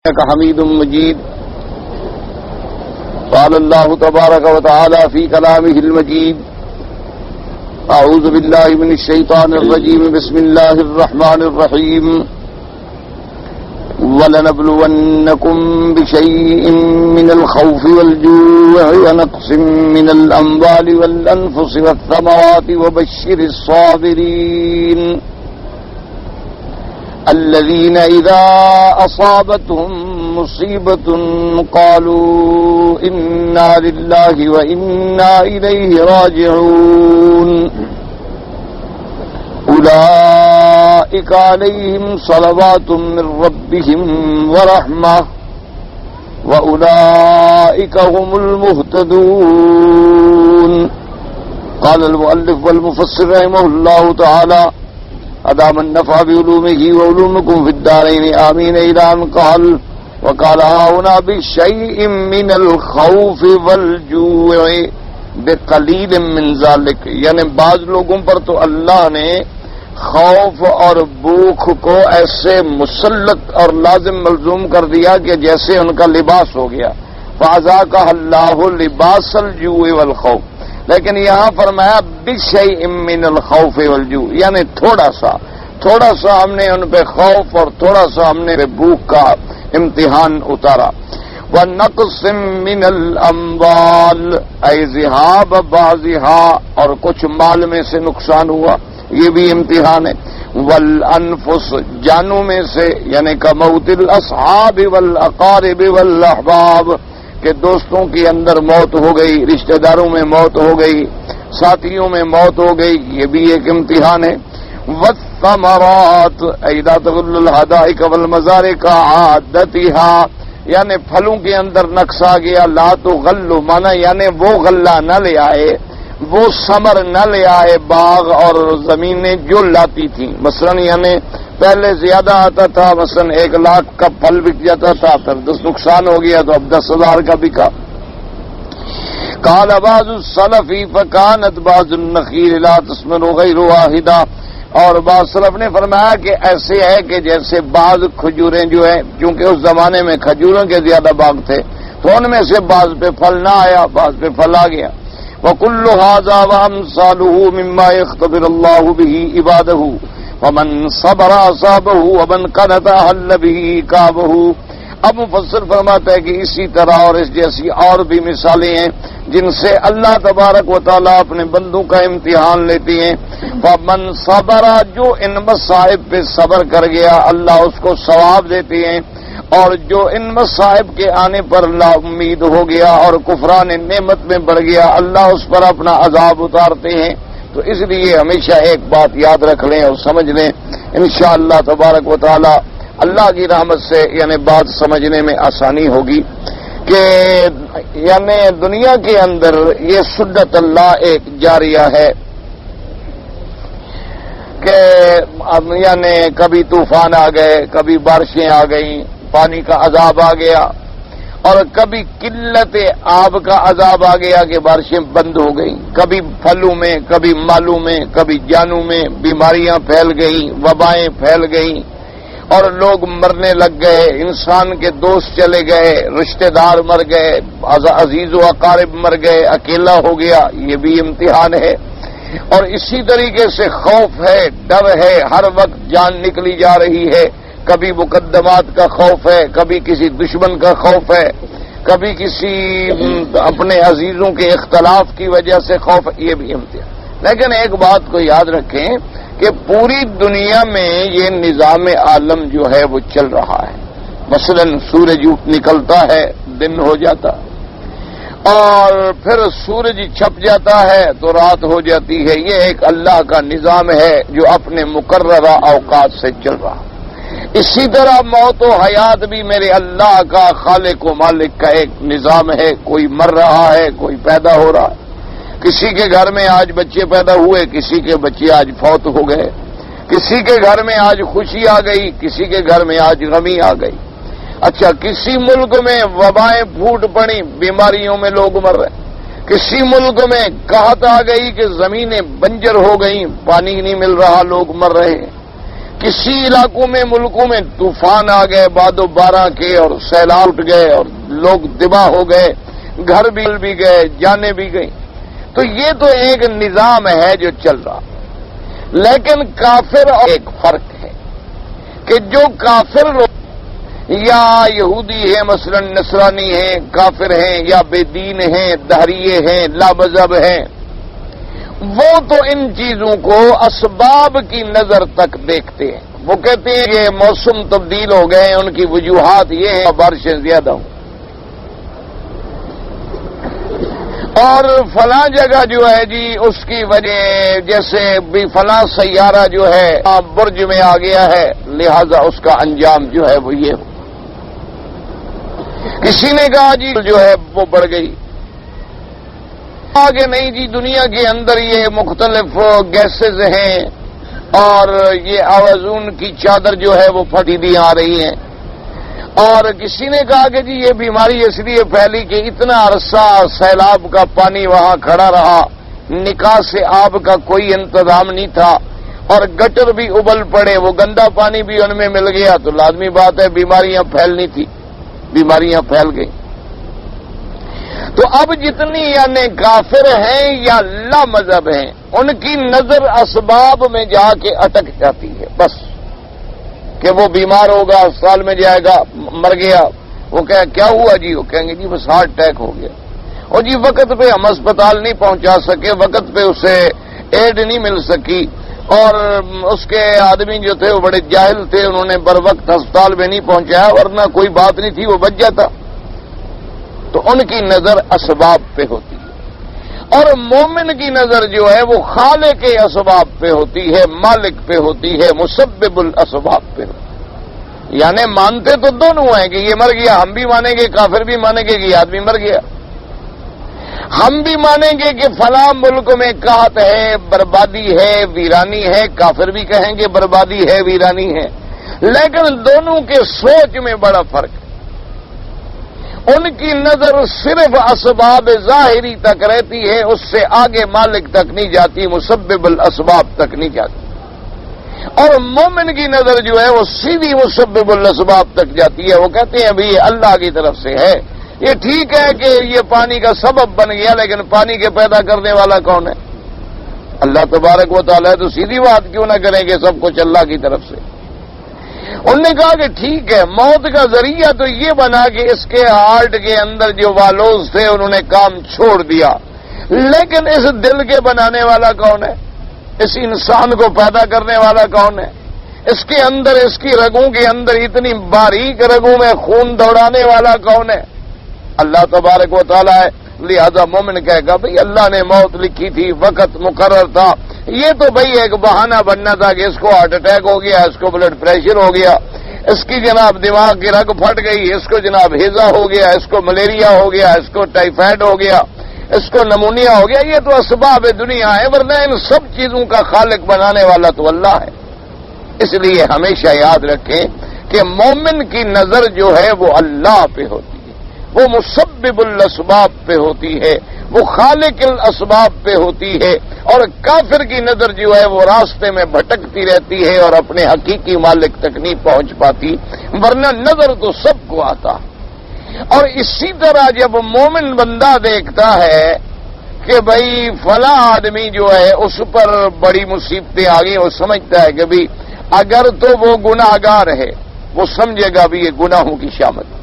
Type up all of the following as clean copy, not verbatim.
إنك حميد مجيد. قال الله تبارك وتعالى في كلامه المجيد: أعوذ بالله من الشيطان الرجيم. بسم الله الرحمن الرحيم. وَلَنَبْلُوَنَّكُمْ بِشَيْءٍ مِّنَ الْخَوْفِ وَالْجُوعِ وَنَقْصٍ مِّنَ الْأَمْوَالِ وَالْأَنفُسِ وَالثَّمَرَاتِ وَبَشِّرِ الصَّابِرِينَ الَّذِينَ إِذَا أَصَابَتْهُم مُّصِيبَةٌ قَالُوا إِنَّا لِلَّهِ وَإِنَّا إِلَيْهِ رَاجِعُونَ. أولئك عليهم صلوات من ربهم ورحمة وأولئك هم المهتدون. قال المؤلف والمفسر رحمه الله تعالى: أدام النفع بعلومه وعلومكم في الدارين آمين. إلى أن قال: وقال هنا بشيء من الخوف والجوع بقلیل من ذلك، یعنی بعض لوگوں پر تو اللہ نے خوف اور بھوک کو ایسے مسلط اور لازم ملزوم کر دیا کہ جیسے ان کا لباس ہو گیا. فَأَذَاقَهَ اللَّهُ لِبَاسَ الْجُوعِ وَالْخَوْفِ. لیکن یہاں فرمایا بِشَيْءٍ مِّنَ الْخَوْفِ وَالْجُوعِ، یعنی تھوڑا سا ہم نے ان پہ خوف اور تھوڑا سا ہم نے بھوک کا امتحان اتارا. وَنَقْصٍ مِّنَ الْأَمْوَالِ أَيْ ذِهَابَ بَعْضِهَا، اور کچھ مال میں سے نقصان ہوا، یہ بھی امتحان ہے. وَالْأَنفُسِ، جانوں میں سے، یعنی كَمَوْتِ الْأَصْحَابِ وَالْأَقَارِبِ وَالْأَحْبَابِ، کہ دوستوں کے اندر موت ہو گئی، رشتہ داروں میں موت ہو گئی، ساتھیوں میں موت ہو گئی، یہ بھی ایک امتحان ہے. وَالثَّمَرَاتِ أَيْ لَا تَغُلُّ الْحَدَائِقَ وَالْمَزَارِقَ عَادَتِهَا، یعنی پھلوں کے اندر نقص آ گیا. لا تو غلو مانا یعنی وہ غلہ نہ لے آئے، وہ ثمر نہ لے آئے باغ اور زمینیں جو لاتی تھیں. مثلا یعنی پہلے زیادہ آتا تھا، مثلا 1 لاکھ کا پھل بک جاتا تھا، پھر نقصان ہو گیا تو اب 10,000 کا بکا. قال بعض السلف فكانت بعض النخيل لا تثمر غير واحدة، اور بعض سلف نے فرمایا کہ ایسے ہے کہ جیسے بعض کھجوریں جو ہیں، چونکہ اس زمانے میں کھجوروں کے زیادہ باغ تھے تو ان میں سے بعض پہ پھل نہ آیا، بعض پہ پھل آ گیا. وَكُلُّ هَذَا وَأَمْثَالُهُ مِمَّا يَخْتَبِرُ اللَّهُ بِهِ عِبَادَهُ فَمَنْ صَبَرَ أَصَابَهُ وَمَنْ قَنَطَ أَحَلَّ بِهِ عِقَابَهُ. اب مفسر فرماتا ہے کہ اسی طرح اور اس جیسی اور بھی مثالیں ہیں جن سے اللہ تبارک و تعالیٰ اپنے بندوں کا امتحان لیتی ہیں. فَمَنْ صَبَرَ، جو ان مصائب پہ صبر کر گیا اللہ اس کو ثواب دیتے ہیں، اور جو ان مصائب کے آنے پر لا امید ہو گیا اور کفران نعمت میں بڑھ گیا اللہ اس پر اپنا عذاب اتارتے ہیں. تو اس لیے ہمیشہ ایک بات یاد رکھ لیں اور سمجھ لیں، انشاءاللہ تبارک و تعالی اللہ کی رحمت سے یعنی بات سمجھنے میں آسانی ہوگی کہ یعنی دنیا کے اندر یہ سنت اللہ ایک جاریہ ہے کہ یعنی کبھی طوفان آ گئے، کبھی بارشیں آ گئیں، پانی کا عذاب آ گیا، اور کبھی قلت آب کا عذاب آ گیا کہ بارشیں بند ہو گئیں. کبھی پھلوں میں، کبھی مالوں میں، کبھی جانوں میں بیماریاں پھیل گئیں، وبائیں پھیل گئیں، اور لوگ مرنے لگ گئے، انسان کے دوست چلے گئے، رشتہ دار مر گئے، عزیز و اقارب مر گئے، اکیلا ہو گیا، یہ بھی امتحان ہے. اور اسی طریقے سے خوف ہے، ڈر ہے، ہر وقت جان نکلی جا رہی ہے. کبھی مقدمات کا خوف ہے، کبھی کسی دشمن کا خوف ہے، کبھی کسی اپنے عزیزوں کے اختلاف کی وجہ سے خوف، یہ بھی امتحان. لیکن ایک بات کو یاد رکھیں کہ پوری دنیا میں یہ نظام عالم جو ہے وہ چل رہا ہے. مثلا سورج نکلتا ہے، دن ہو جاتا، اور پھر سورج چھپ جاتا ہے تو رات ہو جاتی ہے. یہ ایک اللہ کا نظام ہے جو اپنے مقررہ اوقات سے چل رہا ہے. اسی طرح موت و حیات بھی میرے اللہ کا خالق و مالک کا ایک نظام ہے. کوئی مر رہا ہے، کوئی پیدا ہو رہا ہے. کسی کے گھر میں آج بچے پیدا ہوئے، کسی کے بچے آج فوت ہو گئے، کسی کے گھر میں آج خوشی آ گئی، کسی کے گھر میں آج غمی آ گئی. اچھا، کسی ملک میں وبائیں پھوٹ پڑی، بیماریوں میں لوگ مر رہے. کسی ملک میں قحط آ گئی کہ زمینیں بنجر ہو گئیں، پانی نہیں مل رہا، لوگ مر رہے ہیں. کسی علاقوں میں ملکوں میں طوفان آ گئے باد و بارہ کے اور سیلاب اٹھ گئے اور لوگ تباہ ہو گئے، گھر بھی گئے، جانیں بھی گئیں، تو یہ تو ایک نظام ہے جو چل رہا. لیکن کافر اور ایک فرق ہے کہ جو کافر لوگ یا یہودی ہیں، مثلا نصرانی ہیں، کافر ہیں، یا بے دین ہیں، دہریے ہیں، لا مذہب ہیں، وہ تو ان چیزوں کو اسباب کی نظر تک دیکھتے ہیں. وہ کہتے ہیں یہ موسم تبدیل ہو گئے، ان کی وجوہات یہ ہیں بارشیں زیادہ ہوں، اور فلاں جگہ جو ہے جی اس کی وجہ جیسے بھی فلاں سیارہ جو ہے برج میں آ گیا ہے، لہذا اس کا انجام جو ہے وہ یہ ہو. کسی نے کہا جی جو ہے وہ بڑھ گئی، آگے نہیں جی دنیا کے اندر یہ مختلف گیسز ہیں اور یہ آوازون کی چادر جو ہے وہ پھٹی دی آ رہی ہیں. اور کسی نے کہا کہ جی یہ بیماری اس لیے پھیلی کہ اتنا عرصہ سیلاب کا پانی وہاں کھڑا رہا، نکاح سے آب کا کوئی انتظام نہیں تھا، اور گٹر بھی ابل پڑے، وہ گندا پانی بھی ان میں مل گیا، تو لازمی بات ہے بیماریاں پھیلنی تھی، بیماریاں پھیل گئی. تو اب جتنی یعنی کافر ہیں یا لا مذہب ہیں، ان کی نظر اسباب میں جا کے اٹک جاتی ہے. بس کہ وہ بیمار ہوگا، اسپتال میں جائے گا، مر گیا، وہ کیا ہوا جی؟ وہ کہیں گے جی بس ہارٹ اٹیک ہو گیا. اور جی وقت پہ ہم اسپتال نہیں پہنچا سکے، وقت پہ اسے ایڈ نہیں مل سکی، اور اس کے آدمی جو تھے وہ بڑے جاہل تھے، انہوں نے بر وقت اسپتال میں نہیں پہنچایا، ورنہ کوئی بات نہیں تھی، وہ بچ جاتا. تو ان کی نظر اسباب پہ ہوتی ہے، اور مومن کی نظر جو ہے وہ خالق کے اسباب پہ ہوتی ہے، مالک پہ ہوتی ہے، مسبب الاسباب پہ ہوتی ہے. یعنی مانتے تو دونوں ہیں کہ یہ مر گیا، ہم بھی مانیں گے، کافر بھی مانیں گے کہ یہ آدمی مر گیا. ہم بھی مانیں گے کہ فلاں ملک میں قحط ہے، بربادی ہے، ویرانی ہے، کافر بھی کہیں گے بربادی ہے، ویرانی ہے. لیکن دونوں کے سوچ میں بڑا فرق ہے. ان کی نظر صرف اسباب ظاہری تک رہتی ہے، اس سے آگے مالک تک نہیں جاتی، مسبب الاسباب تک نہیں جاتی. اور مومن کی نظر جو ہے وہ سیدھی مسبب الاسباب تک جاتی ہے. وہ کہتے ہیں ابھی یہ اللہ کی طرف سے ہے. یہ ٹھیک ہے کہ یہ پانی کا سبب بن گیا، لیکن پانی کے پیدا کرنے والا کون ہے؟ اللہ تبارک و تعالیٰ. تو سیدھی بات کیوں نہ کریں کہ سب کچھ اللہ کی طرف سے. انہوں نے کہا کہ ٹھیک ہے، موت کا ذریعہ تو یہ بنا کہ اس کے ہارٹ کے اندر جو والوز تھے انہوں نے کام چھوڑ دیا، لیکن اس دل کے بنانے والا کون ہے؟ اس انسان کو پیدا کرنے والا کون ہے؟ اس کے اندر، اس کی رگوں کے اندر اتنی باریک رگوں میں خون دوڑانے والا کون ہے؟ اللہ تبارک و تعالیٰ ہے. لہذا مومن کہے گا بھئی اللہ نے موت لکھی تھی، وقت مقرر تھا. یہ تو بھئی ایک بہانہ بننا تھا کہ اس کو ہارٹ اٹیک ہو گیا، اس کو بلڈ پریشر ہو گیا، اس کی جناب دماغ کی رگ پھٹ گئی، اس کو جناب ہیضہ ہو گیا، اس کو ملیریا ہو گیا، اس کو ٹائیفائڈ ہو گیا، اس کو نمونیا ہو گیا. یہ تو اسباب دنیا ہے، ورنہ ان سب چیزوں کا خالق بنانے والا تو اللہ ہے. اس لیے ہمیشہ یاد رکھیں کہ مومن کی نظر جو ہے وہ اللہ پہ ہوتی ہے، وہ مسبب الاسباب پہ ہوتی ہے، وہ خالق الاسباب پہ ہوتی ہے. اور کافر کی نظر جو ہے وہ راستے میں بھٹکتی رہتی ہے اور اپنے حقیقی مالک تک نہیں پہنچ پاتی، ورنہ نظر تو سب کو آتا. اور اسی طرح جب مومن بندہ دیکھتا ہے کہ بھئی فلاں آدمی جو ہے اس پر بڑی مصیبتیں آ گئی، وہ سمجھتا ہے کہ بھئی اگر تو وہ گناہگار ہے، وہ سمجھے گا بھی یہ گناہوں کی شامت.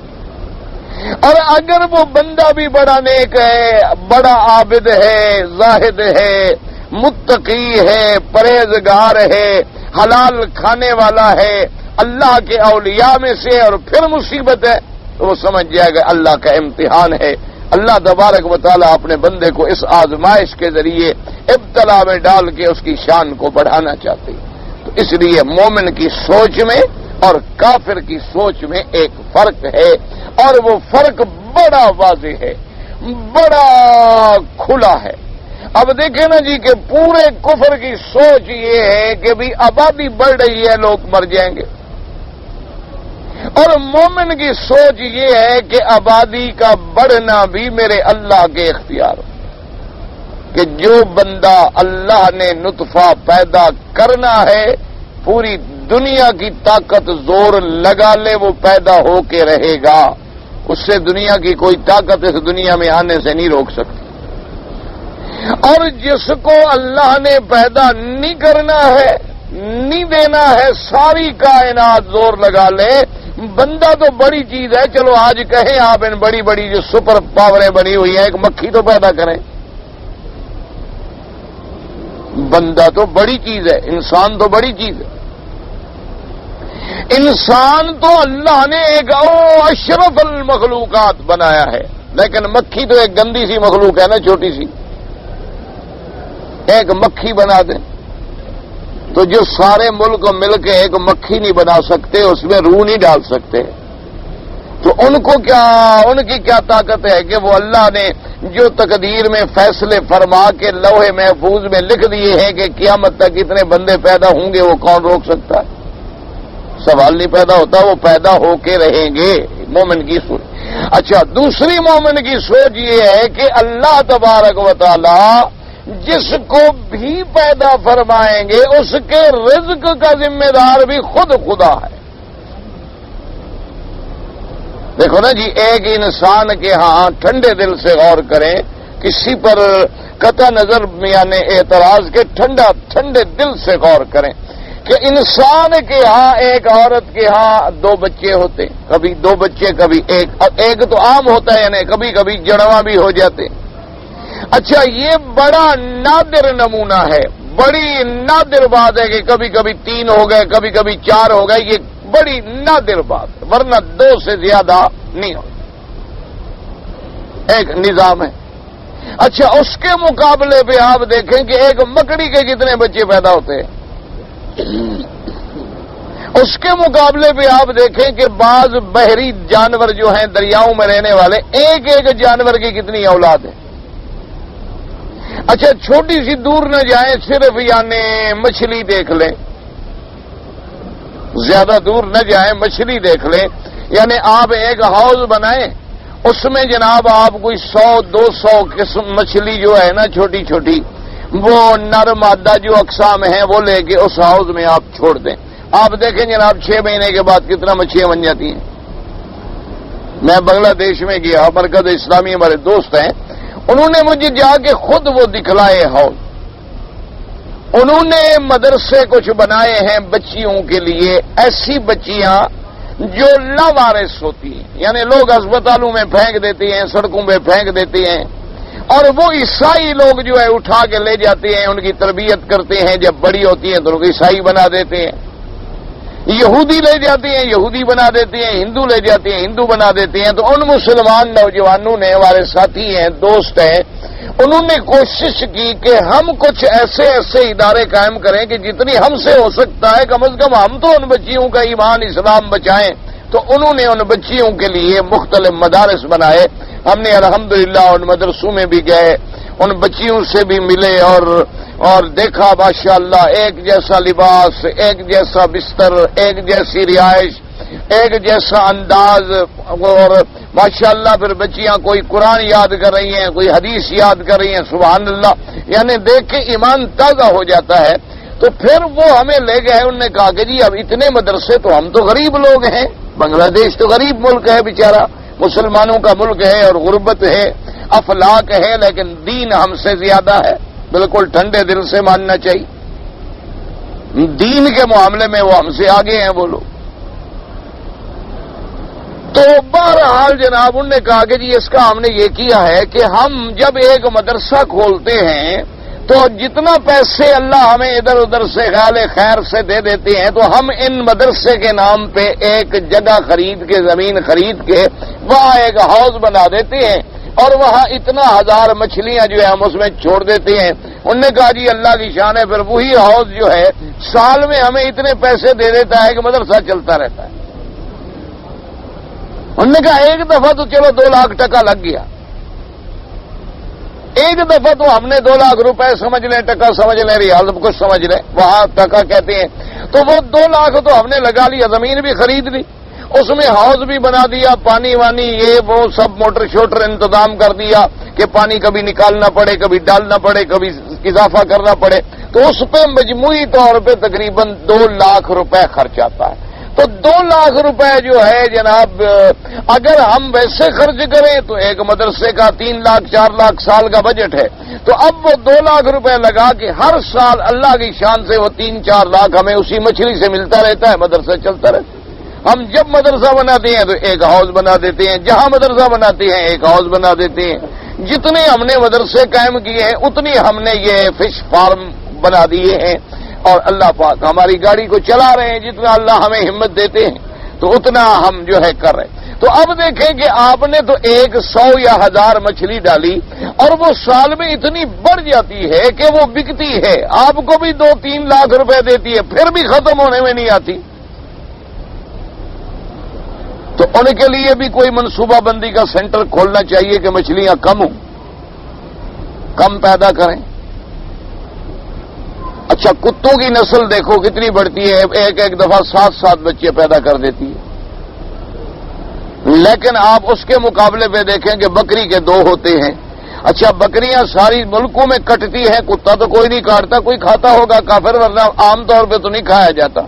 اور اگر وہ بندہ بھی بڑا نیک ہے، بڑا عابد ہے، زاہد ہے، متقی ہے، پرہیزگار ہے، حلال کھانے والا ہے، اللہ کے اولیاء میں سے، اور پھر مصیبت ہے، تو وہ سمجھ جائے گا اللہ کا امتحان ہے. اللہ تبارک و تعالیٰ اپنے بندے کو اس آزمائش کے ذریعے ابتلا میں ڈال کے اس کی شان کو بڑھانا چاہتے ہیں. تو اس لیے مومن کی سوچ میں اور کافر کی سوچ میں ایک فرق ہے، اور وہ فرق بڑا واضح ہے، بڑا کھلا ہے. اب دیکھیں نا جی کہ پورے کفر کی سوچ یہ ہے کہ بھی آبادی بڑھ رہی ہے، لوگ مر جائیں گے. اور مومن کی سوچ یہ ہے کہ آبادی کا بڑھنا بھی میرے اللہ کے اختیار ہو، کہ جو بندہ اللہ نے نطفہ پیدا کرنا ہے پوری دنیا کی طاقت زور لگا لے وہ پیدا ہو کے رہے گا، اس سے دنیا کی کوئی طاقت اس دنیا میں آنے سے نہیں روک سکتی۔ اور جس کو اللہ نے پیدا نہیں کرنا ہے، نہیں دینا ہے، ساری کائنات زور لگا لے، بندہ تو بڑی چیز ہے، چلو آج کہیں آپ ان بڑی بڑی جو سپر پاوریں بنی ہوئی ہیں، ایک مکھی تو پیدا کریں۔ بندہ تو بڑی چیز ہے، انسان تو بڑی چیز ہے۔ انسان تو اللہ نے ایک اشرف المخلوقات بنایا ہے، لیکن مکھی تو ایک گندی سی مخلوق ہے نا، چھوٹی سی۔ ایک مکھی بنا دیں تو جو سارے ملک مل کے ایک مکھی نہیں بنا سکتے، اس میں روح نہیں ڈال سکتے، تو ان کو کیا، ان کی کیا طاقت ہے کہ وہ اللہ نے جو تقدیر میں فیصلے فرما کے لوح محفوظ میں لکھ دیے ہیں کہ قیامت تک اتنے بندے پیدا ہوں گے، وہ کون روک سکتا ہے؟ سوال نہیں پیدا ہوتا، وہ پیدا ہو کے رہیں گے۔ مومن کی سوچ۔ اچھا، دوسری مومن کی سوچ یہ ہے کہ اللہ تبارک و تعالی جس کو بھی پیدا فرمائیں گے اس کے رزق کا ذمہ دار بھی خود خدا ہے۔ دیکھو نا جی، ایک انسان کے ہاں ٹھنڈے دل سے غور کریں، کسی پر قطع نظر یعنی اعتراض کے ٹھنڈے دل سے غور کریں کہ انسان کے ہاں، ایک عورت کے ہاں 2 بچے ہوتے، کبھی 2 بچے کبھی ایک تو عام ہوتا ہے، یعنی کبھی کبھی جڑواں بھی ہو جاتے۔ اچھا، یہ بڑا نادر نمونہ ہے، بڑی نادر بات ہے کہ کبھی کبھی 3 ہو گئے، کبھی کبھی 4 ہو گئے، یہ بڑی نادر بات ہے، ورنہ 2 سے زیادہ نہیں ہو، ایک نظام ہے۔ اچھا، اس کے مقابلے پہ آپ دیکھیں کہ ایک مکڑی کے کتنے بچے پیدا ہوتے ہیں، اس کے مقابلے پہ آپ دیکھیں کہ بعض بحری جانور جو ہیں دریاؤں میں رہنے والے، ایک جانور کی کتنی اولاد ہے۔ اچھا، چھوٹی سی دور نہ جائیں، صرف یعنی مچھلی دیکھ لیں، زیادہ دور نہ جائیں، مچھلی دیکھ لیں، یعنی آپ ایک ہاؤس بنائیں، اس میں جناب آپ کوئی 100-200 قسم مچھلی جو ہے نا چھوٹی چھوٹی، وہ نر مادہ جو اقسام ہیں وہ لے کے اس ہاؤس میں آپ چھوڑ دیں، آپ دیکھیں جناب 6 مہینے کے بعد کتنا مچھلیاں بن جاتی ہیں۔ میں بنگلہ دیش میں گیا، مرکز اسلامی ہمارے دوست ہیں، انہوں نے مجھے جا کے خود وہ دکھلائے ہاؤس۔ انہوں نے مدرسے کچھ بنائے ہیں بچیوں کے لیے، ایسی بچیاں جو لاوارث ہوتی ہیں، یعنی لوگ اسپتالوں میں پھینک دیتے ہیں، سڑکوں پہ پھینک دیتے ہیں، اور وہ عیسائی لوگ جو ہے اٹھا کے لے جاتے ہیں، ان کی تربیت کرتے ہیں، جب بڑی ہوتی ہیں تو لوگ عیسائی بنا دیتے ہیں، یہودی لے جاتے ہیں، یہودی بنا دیتے ہیں، ہندو لے جاتے ہیں، ہندو بنا دیتے ہیں۔ تو ان مسلمان نوجوانوں نے، ہمارے ساتھی ہیں، دوست ہیں، انہوں نے کوشش کی کہ ہم کچھ ایسے ادارے قائم کریں کہ جتنی ہم سے ہو سکتا ہے کم از کم ہم تو ان بچیوں کا ایمان اسلام بچائیں۔ تو انہوں نے ان بچیوں کے لیے مختلف مدارس بنائے، ہم نے الحمدللہ ان مدرسوں میں بھی گئے، ان بچیوں سے بھی ملے اور دیکھا ماشاءاللہ ایک جیسا لباس، ایک جیسا بستر، ایک جیسی رہائش، ایک جیسا انداز، اور ماشاءاللہ پھر بچیاں کوئی قرآن یاد کر رہی ہیں، کوئی حدیث یاد کر رہی ہیں، سبحان اللہ، یعنی دیکھ کے ایمان تازہ ہو جاتا ہے۔ تو پھر وہ ہمیں لے گئے، انہوں نے کہا کہ جی اب اتنے مدرسے، تو ہم تو غریب لوگ ہیں، بنگلہ دیش تو غریب ملک ہے بیچارہ، مسلمانوں کا ملک ہے اور غربت ہے، افلاک ہے، لیکن دین ہم سے زیادہ ہے، بالکل ٹھنڈے دل سے ماننا چاہیے، دین کے معاملے میں وہ ہم سے آگے ہیں وہ لوگ۔ تو بہرحال جناب انہوں نے کہا کہ جی اس کا ہم نے یہ کیا ہے کہ ہم جب ایک مدرسہ کھولتے ہیں تو جتنا پیسے اللہ ہمیں ادھر ادھر سے خیال خیر سے دے دیتے ہیں، تو ہم ان مدرسے کے نام پہ ایک جگہ خرید کے، زمین خرید کے وہاں ایک ہاؤس بنا دیتے ہیں، اور وہاں اتنا 1000 مچھلیاں جو ہے ہم اس میں چھوڑ دیتے ہیں۔ انہوں نے کہا جی اللہ کی شان ہے، پھر وہی ہاؤس جو ہے سال میں ہمیں اتنے پیسے دے دیتا ہے کہ مدرسہ چلتا رہتا ہے۔ انہوں نے کہا ایک دفعہ تو چلو 2 لاکھ ٹکا لگ گیا، ایک دفعہ تو ہم نے 2 لاکھ روپے سمجھ لیں، ٹکا سمجھ لیں، ریال کچھ سمجھ لیں، وہاں ٹکا کہتے ہیں، تو وہ 2 لاکھ تو ہم نے لگا لیا، زمین بھی خرید لی، اس میں ہاؤس بھی بنا دیا، پانی وانی یہ وہ سب موٹر شوٹر انتظام کر دیا کہ پانی کبھی نکالنا پڑے، کبھی ڈالنا پڑے، کبھی اضافہ کرنا پڑے، تو اس پہ مجموعی طور پہ تقریباً 2 لاکھ روپے خرچ آتا ہے. تو 2 لاکھ روپے جو ہے جناب اگر ہم ویسے خرچ کریں تو ایک مدرسے کا 3 لاکھ 4 لاکھ سال کا بجٹ ہے. تو اب وہ 2 لاکھ روپے لگا کے ہر سال اللہ کی شان سے وہ 3-4 لاکھ ہمیں اسی مچھلی سے ملتا رہتا ہے, مدرسہ چلتا رہتا ہے. ہم جب مدرسہ بناتے ہیں تو ایک ہاؤس بنا دیتے ہیں, جہاں مدرسہ بناتے ہیں ایک ہاؤس بنا دیتے ہیں. جتنے ہم نے مدرسے قائم کیے ہیں اتنی ہم نے یہ فش فارم بنا دیے ہیں, اور اللہ پاک ہماری گاڑی کو چلا رہے ہیں. جتنا اللہ ہمیں ہمت دیتے ہیں تو اتنا ہم جو ہے کر رہے ہیں. تو اب دیکھیں کہ آپ نے تو 100 یا 1000 مچھلی ڈالی اور وہ سال میں اتنی بڑھ جاتی ہے کہ وہ بکتی ہے, آپ کو بھی 2-3 لاکھ روپے دیتی ہے, پھر بھی ختم ہونے میں نہیں آتی. تو ان کے لیے بھی کوئی منصوبہ بندی کا سینٹر کھولنا چاہیے کہ مچھلیاں کم ہوں, کم پیدا کریں. اچھا, کتوں کی نسل دیکھو کتنی بڑھتی ہے, ایک دفعہ 7 بچے پیدا کر دیتی ہے. لیکن آپ اس کے مقابلے پہ دیکھیں کہ بکری کے 2 ہوتے ہیں. اچھا, بکریاں ساری ملکوں میں کٹتی ہیں, کتا تو کوئی نہیں کاٹتا, کوئی کھاتا ہوگا کافر, ورنہ عام طور پہ تو نہیں کھایا جاتا.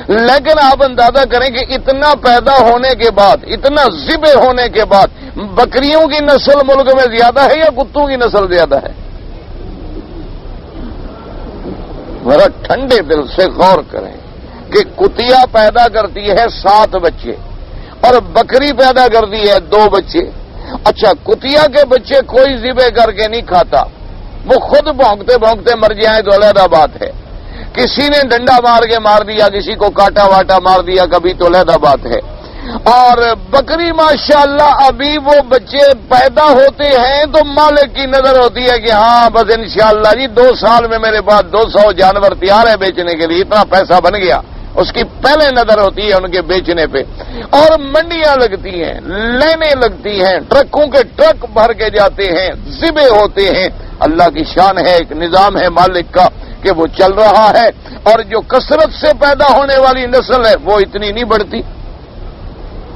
لیکن آپ اندازہ کریں کہ اتنا پیدا ہونے کے بعد, اتنا ذبح ہونے کے بعد بکریوں کی نسل ملک میں زیادہ ہے یا کتوں کی نسل زیادہ ہے؟ ذرا ٹھنڈے دل سے غور کریں کہ کتیا پیدا کرتی ہے 7 بچے اور بکری پیدا کرتی ہے 2 بچے. اچھا, کتیا کے بچے کوئی ذبح کر کے نہیں کھاتا, وہ خود بھونکتے بھونکتے مر جائیں تو علیحدہ بات ہے. کسی نے ڈنڈا مار کے مار دیا, کسی کو کاٹا واٹا مار دیا کبھی تو علیحدہ بات ہے. اور بکری ماشاءاللہ ابھی وہ بچے پیدا ہوتے ہیں تو مالک کی نظر ہوتی ہے کہ ہاں بس انشاءاللہ جی 2 سال میں میرے پاس 200 جانور تیار ہے بیچنے کے لیے, اتنا پیسہ بن گیا. اس کی پہلے نظر ہوتی ہے ان کے بیچنے پہ. اور منڈیاں لگتی ہیں, لینے لگتی ہیں, ٹرکوں کے ٹرک بھر کے جاتے ہیں, ذبح ہوتے ہیں. اللہ کی شان ہے, ایک نظام ہے مالک کا کہ وہ چل رہا ہے, اور جو کثرت سے پیدا ہونے والی نسل ہے وہ اتنی نہیں بڑھتی.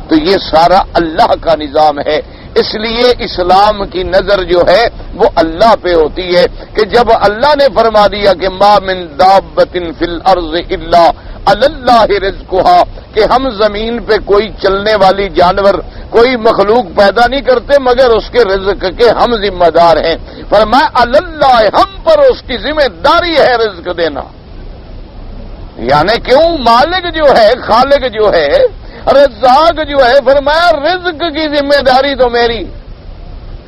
تو یہ سارا اللہ کا نظام ہے. اس لیے اسلام کی نظر جو ہے وہ اللہ پہ ہوتی ہے کہ جب اللہ نے فرما دیا کہ ما من دابۃ فی الارض الا علی اللہ رزقها, کہ ہم زمین پہ کوئی چلنے والی جانور, کوئی مخلوق پیدا نہیں کرتے مگر اس کے رزق کے ہم ذمہ دار ہیں. فرمایا علی اللہ, ہم پر اس کی ذمہ داری ہے رزق دینا. یعنی کیوں؟ مالک جو ہے, خالق جو ہے, رزاق جو ہے, فرمایا رزق کی ذمہ داری تو میری.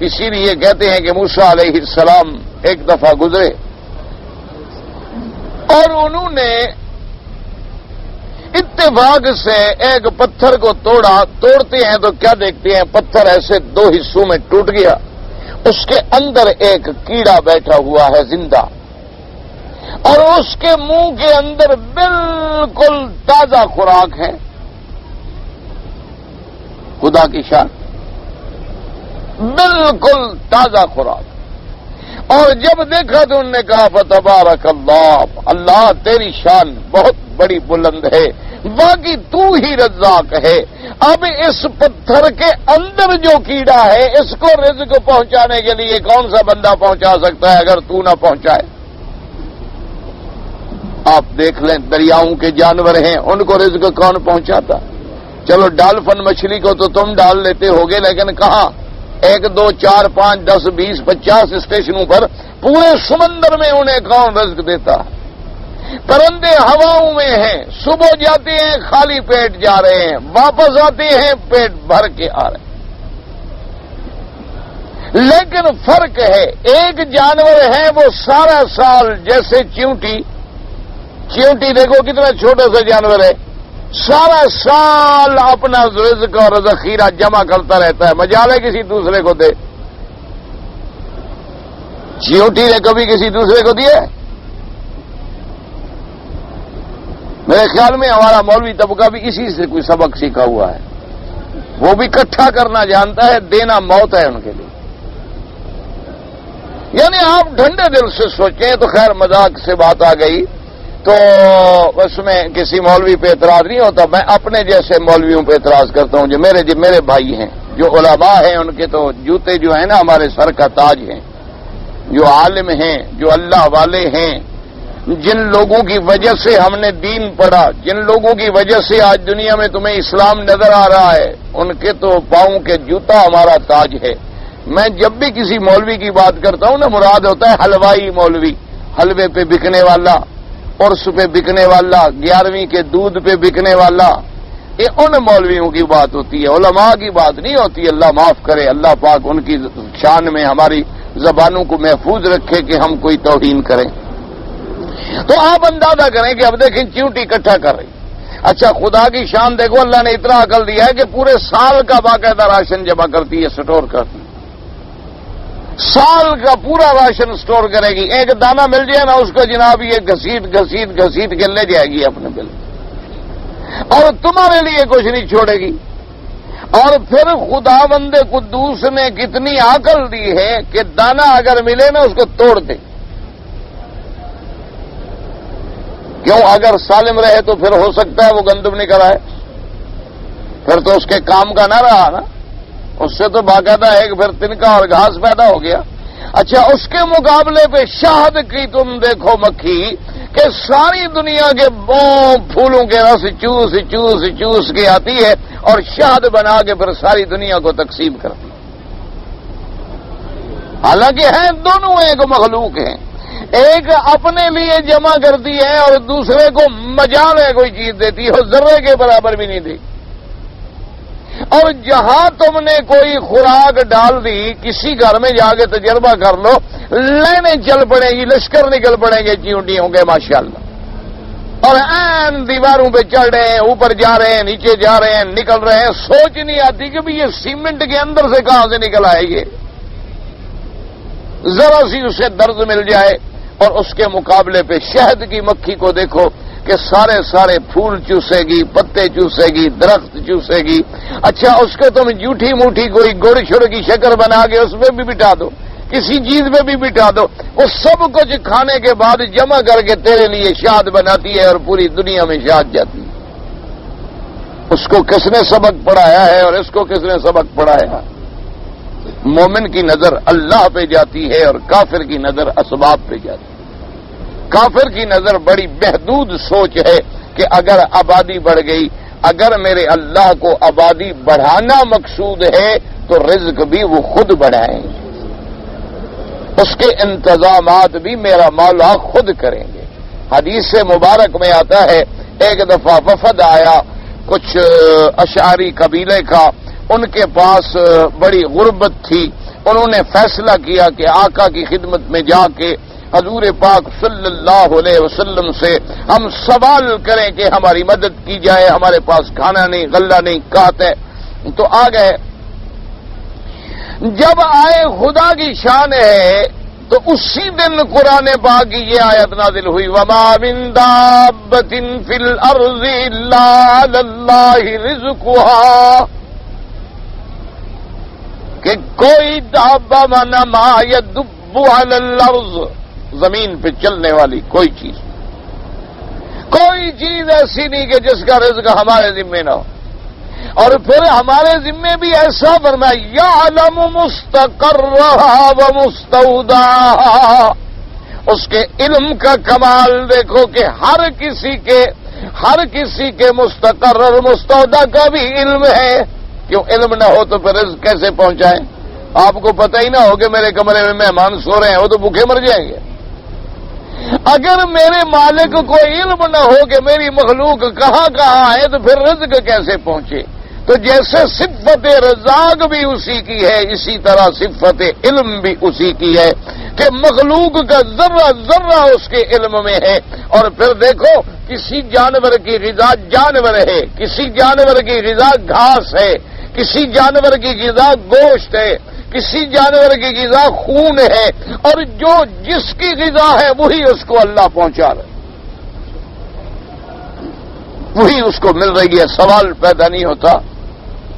اسی لیے کہتے ہیں کہ موسیٰ علیہ السلام ایک دفعہ گزرے اور انہوں نے اتفاق سے ایک پتھر کو توڑتے ہیں تو کیا دیکھتے ہیں, پتھر ایسے 2 حصوں میں ٹوٹ گیا, اس کے اندر ایک کیڑا بیٹھا ہوا ہے زندہ, اور اس کے منہ کے اندر بالکل تازہ خوراک ہے. خدا کی شان, بالکل تازہ خوراک. اور جب دیکھا تو انہوں نے کہا فتبارک اللہ, اللہ تیری شان بہت بڑی بلند ہے, باقی تو ہی رزاق ہے. اب اس پتھر کے اندر جو کیڑا ہے اس کو رزق پہنچانے کے لیے کون سا بندہ پہنچا سکتا ہے اگر تو نہ پہنچائے؟ آپ دیکھ لیں, دریاؤں کے جانور ہیں, ان کو رزق کون پہنچاتا؟ چلو ڈالفن مچھلی کو تو تم ڈال لیتے ہوگے, لیکن کہاں 1 2 4 5 10 20 50 اسٹیشنوں پر پورے سمندر میں انہیں کون رزق دیتا؟ پرندے ہواؤں میں ہیں, صبح جاتے ہیں خالی پیٹ جا رہے ہیں, واپس آتے ہیں پیٹ بھر کے آ رہے ہیں. لیکن فرق ہے, ایک جانور ہے وہ سارا سال, جیسے چیونٹی دیکھو کتنا چھوٹا سا جانور ہے, سارا سال اپنا رزق اور ذخیرہ جمع کرتا رہتا ہے, مجالے کسی دوسرے کو دے. چیونٹی نے کبھی کسی دوسرے کو دیا؟ میرے خیال میں ہمارا مولوی طبقہ بھی اسی سے کوئی سبق سیکھا ہوا ہے. وہ بھی اکٹھا کرنا جانتا ہے, دینا موت ہے ان کے لیے. یعنی آپ ٹھنڈے دل سے سوچیں تو خیر مذاق سے بات آ گئی تو اس میں کسی مولوی پہ اعتراض نہیں ہوتا. میں اپنے جیسے مولویوں پہ اعتراض کرتا ہوں جو میرے بھائی ہیں, جو علماء ہیں, ان کے تو جوتے جو ہیں نا ہمارے سر کا تاج ہیں, جو عالم ہیں, جو اللہ والے ہیں, جن لوگوں کی وجہ سے ہم نے دین پڑھا، جن لوگوں کی وجہ سے آج دنیا میں تمہیں اسلام نظر آ رہا ہے، ان کے تو پاؤں کے جوتا ہمارا تاج ہے۔ میں جب بھی کسی مولوی کی بات کرتا ہوں نا، مراد ہوتا ہے حلوائی مولوی، حلوے پہ بکنے والا، عرس پہ بکنے والا، 11ویں کے دودھ پہ بکنے والا، یہ ان مولویوں کی بات ہوتی ہے، علماء کی بات نہیں ہوتی۔ اللہ معاف کرے، اللہ پاک ان کی شان میں ہماری زبانوں کو محفوظ رکھے کہ ہم کوئی توہین کریں۔ تو آپ اندازہ کریں کہ اب دیکھیں چیوٹی اکٹھا کر رہی۔ اچھا خدا کی شان دیکھو، اللہ نے اتنا عقل دیا ہے کہ پورے سال کا باقاعدہ راشن جمع کرتی ہے، سٹور کرتی ہے، سال کا پورا راشن سٹور کرے گی۔ ایک دانہ مل جائے نا، اس کو جناب یہ گھسیٹ کے لے جائے گی اپنے بل، اور تمہارے لیے کچھ نہیں چھوڑے گی۔ اور پھر خداوند قدوس نے کتنی عقل دی ہے کہ دانہ اگر ملے نا اس کو توڑ دے۔ کیوں؟ اگر سالم رہے تو پھر ہو سکتا ہے وہ گندم نکل آئے، پھر تو اس کے کام کا نہ رہا نا، اس سے تو باقاعدہ ایک پھر تنکا اور گھاس پیدا ہو گیا۔ اچھا اس کے مقابلے پہ شہد کی تم دیکھو مکھی کہ ساری دنیا کے پھولوں کے رس چوس کے آتی ہے اور شہد بنا کے پھر ساری دنیا کو تقسیم کرتی ہے۔ حالانکہ ہیں دونوں ایک مخلوق ہیں، ایک اپنے لیے جمع کرتی ہے اور دوسرے کو مجال ہے کوئی چیز دیتی ہے، ذرے کے برابر بھی نہیں دی۔ اور جہاں تم نے کوئی خوراک ڈال دی، کسی گھر میں جا کے تجربہ کر لو، لینے چل پڑے گی، لشکر نکل پڑیں گے چیونٹیوں کے ماشاءاللہ، اور عین دیواروں پہ چڑھ رہے ہیں، اوپر جا رہے ہیں، نیچے جا رہے ہیں، نکل رہے ہیں۔ سوچ نہیں آتی کہ بھی یہ سیمنٹ کے اندر سے کہاں سے نکل آئے گی، ذرا سی اسے درد مل جائے۔ اور اس کے مقابلے پہ شہد کی مکھی کو دیکھو کہ سارے پھول چوسے گی، پتے چوسے گی، درخت چوسے گی۔ اچھا اس کو تم جھوٹی موٹھی کوئی گڑ چھڑ کی شکر بنا کے اس میں بھی بٹھا دو، کسی چیز میں بھی بٹھا دو، وہ سب کچھ کھانے کے بعد جمع کر کے تیرے لیے شاد بناتی ہے اور پوری دنیا میں شاد جاتی ہے۔ اس کو کس نے سبق پڑھایا ہے اور اس کو کس نے سبق پڑھایا؟ مومن کی نظر اللہ پہ جاتی ہے اور کافر کی نظر اسباب پہ جاتی ہے۔ کافر کی نظر بڑی محدود سوچ ہے کہ اگر آبادی بڑھ گئی، اگر میرے اللہ کو آبادی بڑھانا مقصود ہے تو رزق بھی وہ خود بڑھائیں گے، اس کے انتظامات بھی میرا مولا خود کریں گے۔ حدیث مبارک میں آتا ہے ایک دفعہ وفد آیا کچھ اشعری قبیلے کا، ان کے پاس بڑی غربت تھی، انہوں نے فیصلہ کیا کہ آقا کی خدمت میں جا کے حضور پاک صلی اللہ علیہ وسلم سے ہم سوال کریں کہ ہماری مدد کی جائے، ہمارے پاس کھانا نہیں، غلہ نہیں، قحط ہے۔ تو آ گئے، جب آئے خدا کی شان ہے تو اسی دن قرآن پاک کی یہ آیت نازل ہوئی، وَمَا مِن دَابَّةٍ فِي الْأَرْضِ إِلَّا عَلَى اللَّهِ رِزْقُهَا، کہ کوئی دابہ مانا ما يدب علی الارض، زمین پہ چلنے والی کوئی چیز ایسی نہیں کہ جس کا رزق ہمارے ذمے نہ ہو۔ اور پھر ہمارے ذمے بھی ایسا فرمایا، یعلم مستقرها ومستودعها، اس کے علم کا کمال دیکھو کہ ہر کسی کے مستقر اور مستودع کا بھی علم ہے۔ کیوں علم نہ ہو تو پھر رزق کیسے پہنچائیں؟ آپ کو پتہ ہی نہ ہو کہ میرے کمرے میں مہمان سو رہے ہیں، وہ تو بھوکے مر جائیں گے۔ اگر میرے مالک کو علم نہ ہو کہ میری مخلوق کہاں ہے تو پھر رزق کیسے پہنچے؟ تو جیسے صفت رزاق بھی اسی کی ہے، اسی طرح صفت علم بھی اسی کی ہے کہ مخلوق کا ذرہ ذرہ اس کے علم میں ہے۔ اور پھر دیکھو کسی جانور کی غذا جانور ہے، کسی جانور کی غذا گھاس ہے، کسی جانور کی غذا گوشت ہے، کسی جانور کی غذا خون ہے، اور جو جس کی غذا ہے وہی اس کو اللہ پہنچا رہا ہے، وہی اس کو مل رہی ہے۔ سوال پیدا نہیں ہوتا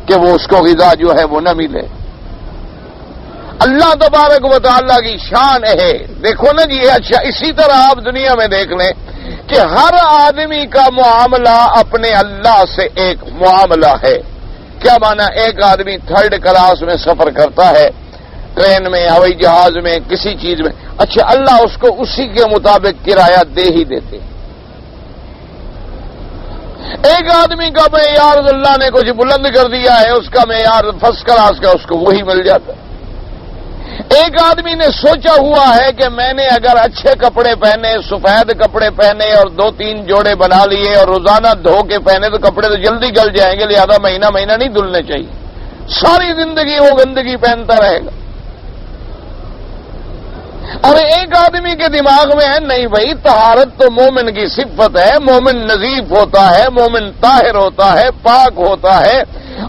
کہ وہ اس کو غذا جو ہے وہ نہ ملے۔ اللہ تبارک و تعالیٰ کی شان ہے۔ دیکھو نا جی، اچھا اسی طرح آپ دنیا میں دیکھ لیں کہ ہر آدمی کا معاملہ اپنے اللہ سے ایک معاملہ ہے۔ کیا مانا؟ ایک آدمی 3rd کلاس میں سفر کرتا ہے، ٹرین میں، ہوائی جہاز میں، کسی چیز میں، اچھا اللہ اس کو اسی کے مطابق کرایہ دے ہی دیتے ہیں۔ ایک آدمی کا معیار اللہ نے کچھ بلند کر دیا ہے، اس کا معیار فرسٹ کلاس کا، اس کو وہی مل جاتا ہے۔ ایک آدمی نے سوچا ہوا ہے کہ میں نے اگر اچھے کپڑے پہنے، سفید کپڑے پہنے اور 2-3 جوڑے بنا لیے اور روزانہ دھو کے پہنے تو کپڑے تو جلدی گل جائیں گے، لہذا مہینہ نہیں دھلنے چاہیے، ساری زندگی وہ گندگی پہنتا رہے گا۔ اور ایک آدمی کے دماغ میں ہے نہیں بھائی، طہارت تو مومن کی صفت ہے، مومن نظیف ہوتا ہے، مومن طاہر ہوتا ہے، پاک ہوتا ہے،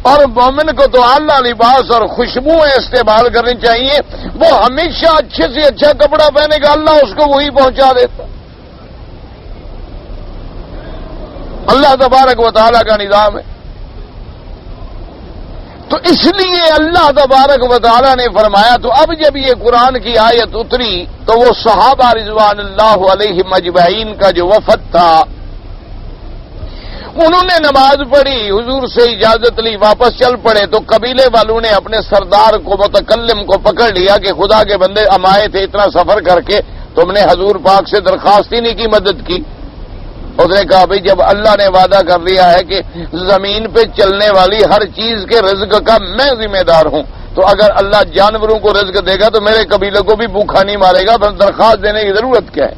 اور مومن کو تو اعلیٰ لباس اور خوشبوئیں استعمال کرنی چاہیے، وہ ہمیشہ اچھے سے اچھا کپڑا پہنے گا، اللہ اس کو وہی پہنچا دیتا۔ اللہ تبارک و تعالیٰ کا نظام ہے۔ تو اس لیے اللہ تبارک و تعالیٰ نے فرمایا، تو اب جب یہ قرآن کی آیت اتری تو وہ صحابہ رضوان اللہ علیہم اجمعین کا جو وفد تھا، انہوں نے نماز پڑھی، حضور سے اجازت لی، واپس چل پڑے، تو قبیلے والوں نے اپنے سردار کو، متکلم کو پکڑ لیا کہ خدا کے بندے ہم آئے تھے اتنا سفر کر کے، تم نے حضور پاک سے درخواست ہی نہیں کی مدد کی۔ اس نے کہا بھائی جب اللہ نے وعدہ کر دیا ہے کہ زمین پہ چلنے والی ہر چیز کے رزق کا میں ذمہ دار ہوں، تو اگر اللہ جانوروں کو رزق دے گا تو میرے قبیلے کو بھی بھوکھا نہیں مارے گا، پھر درخواست دینے کی ضرورت کیا ہے؟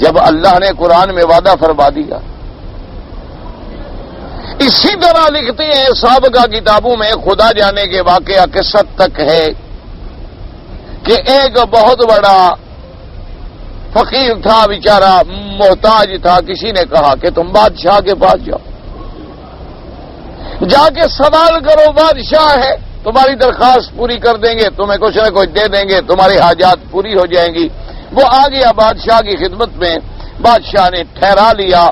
جب اللہ نے قرآن میں وعدہ فرما دیا۔ اسی طرح لکھتے ہیں سابقہ کتابوں میں، خدا جانے کے واقعہ قصت تک ہے کہ ایک بہت بڑا فقیر تھا، بیچارہ محتاج تھا، کسی نے کہا کہ تم بادشاہ کے پاس جاؤ، جا کے سوال کرو، بادشاہ ہے، تمہاری درخواست پوری کر دیں گے، تمہیں کچھ نہ کچھ دے دیں گے، تمہاری حاجات پوری ہو جائیں گی۔ وہ آ گیا بادشاہ کی خدمت میں، بادشاہ نے ٹھہرا لیا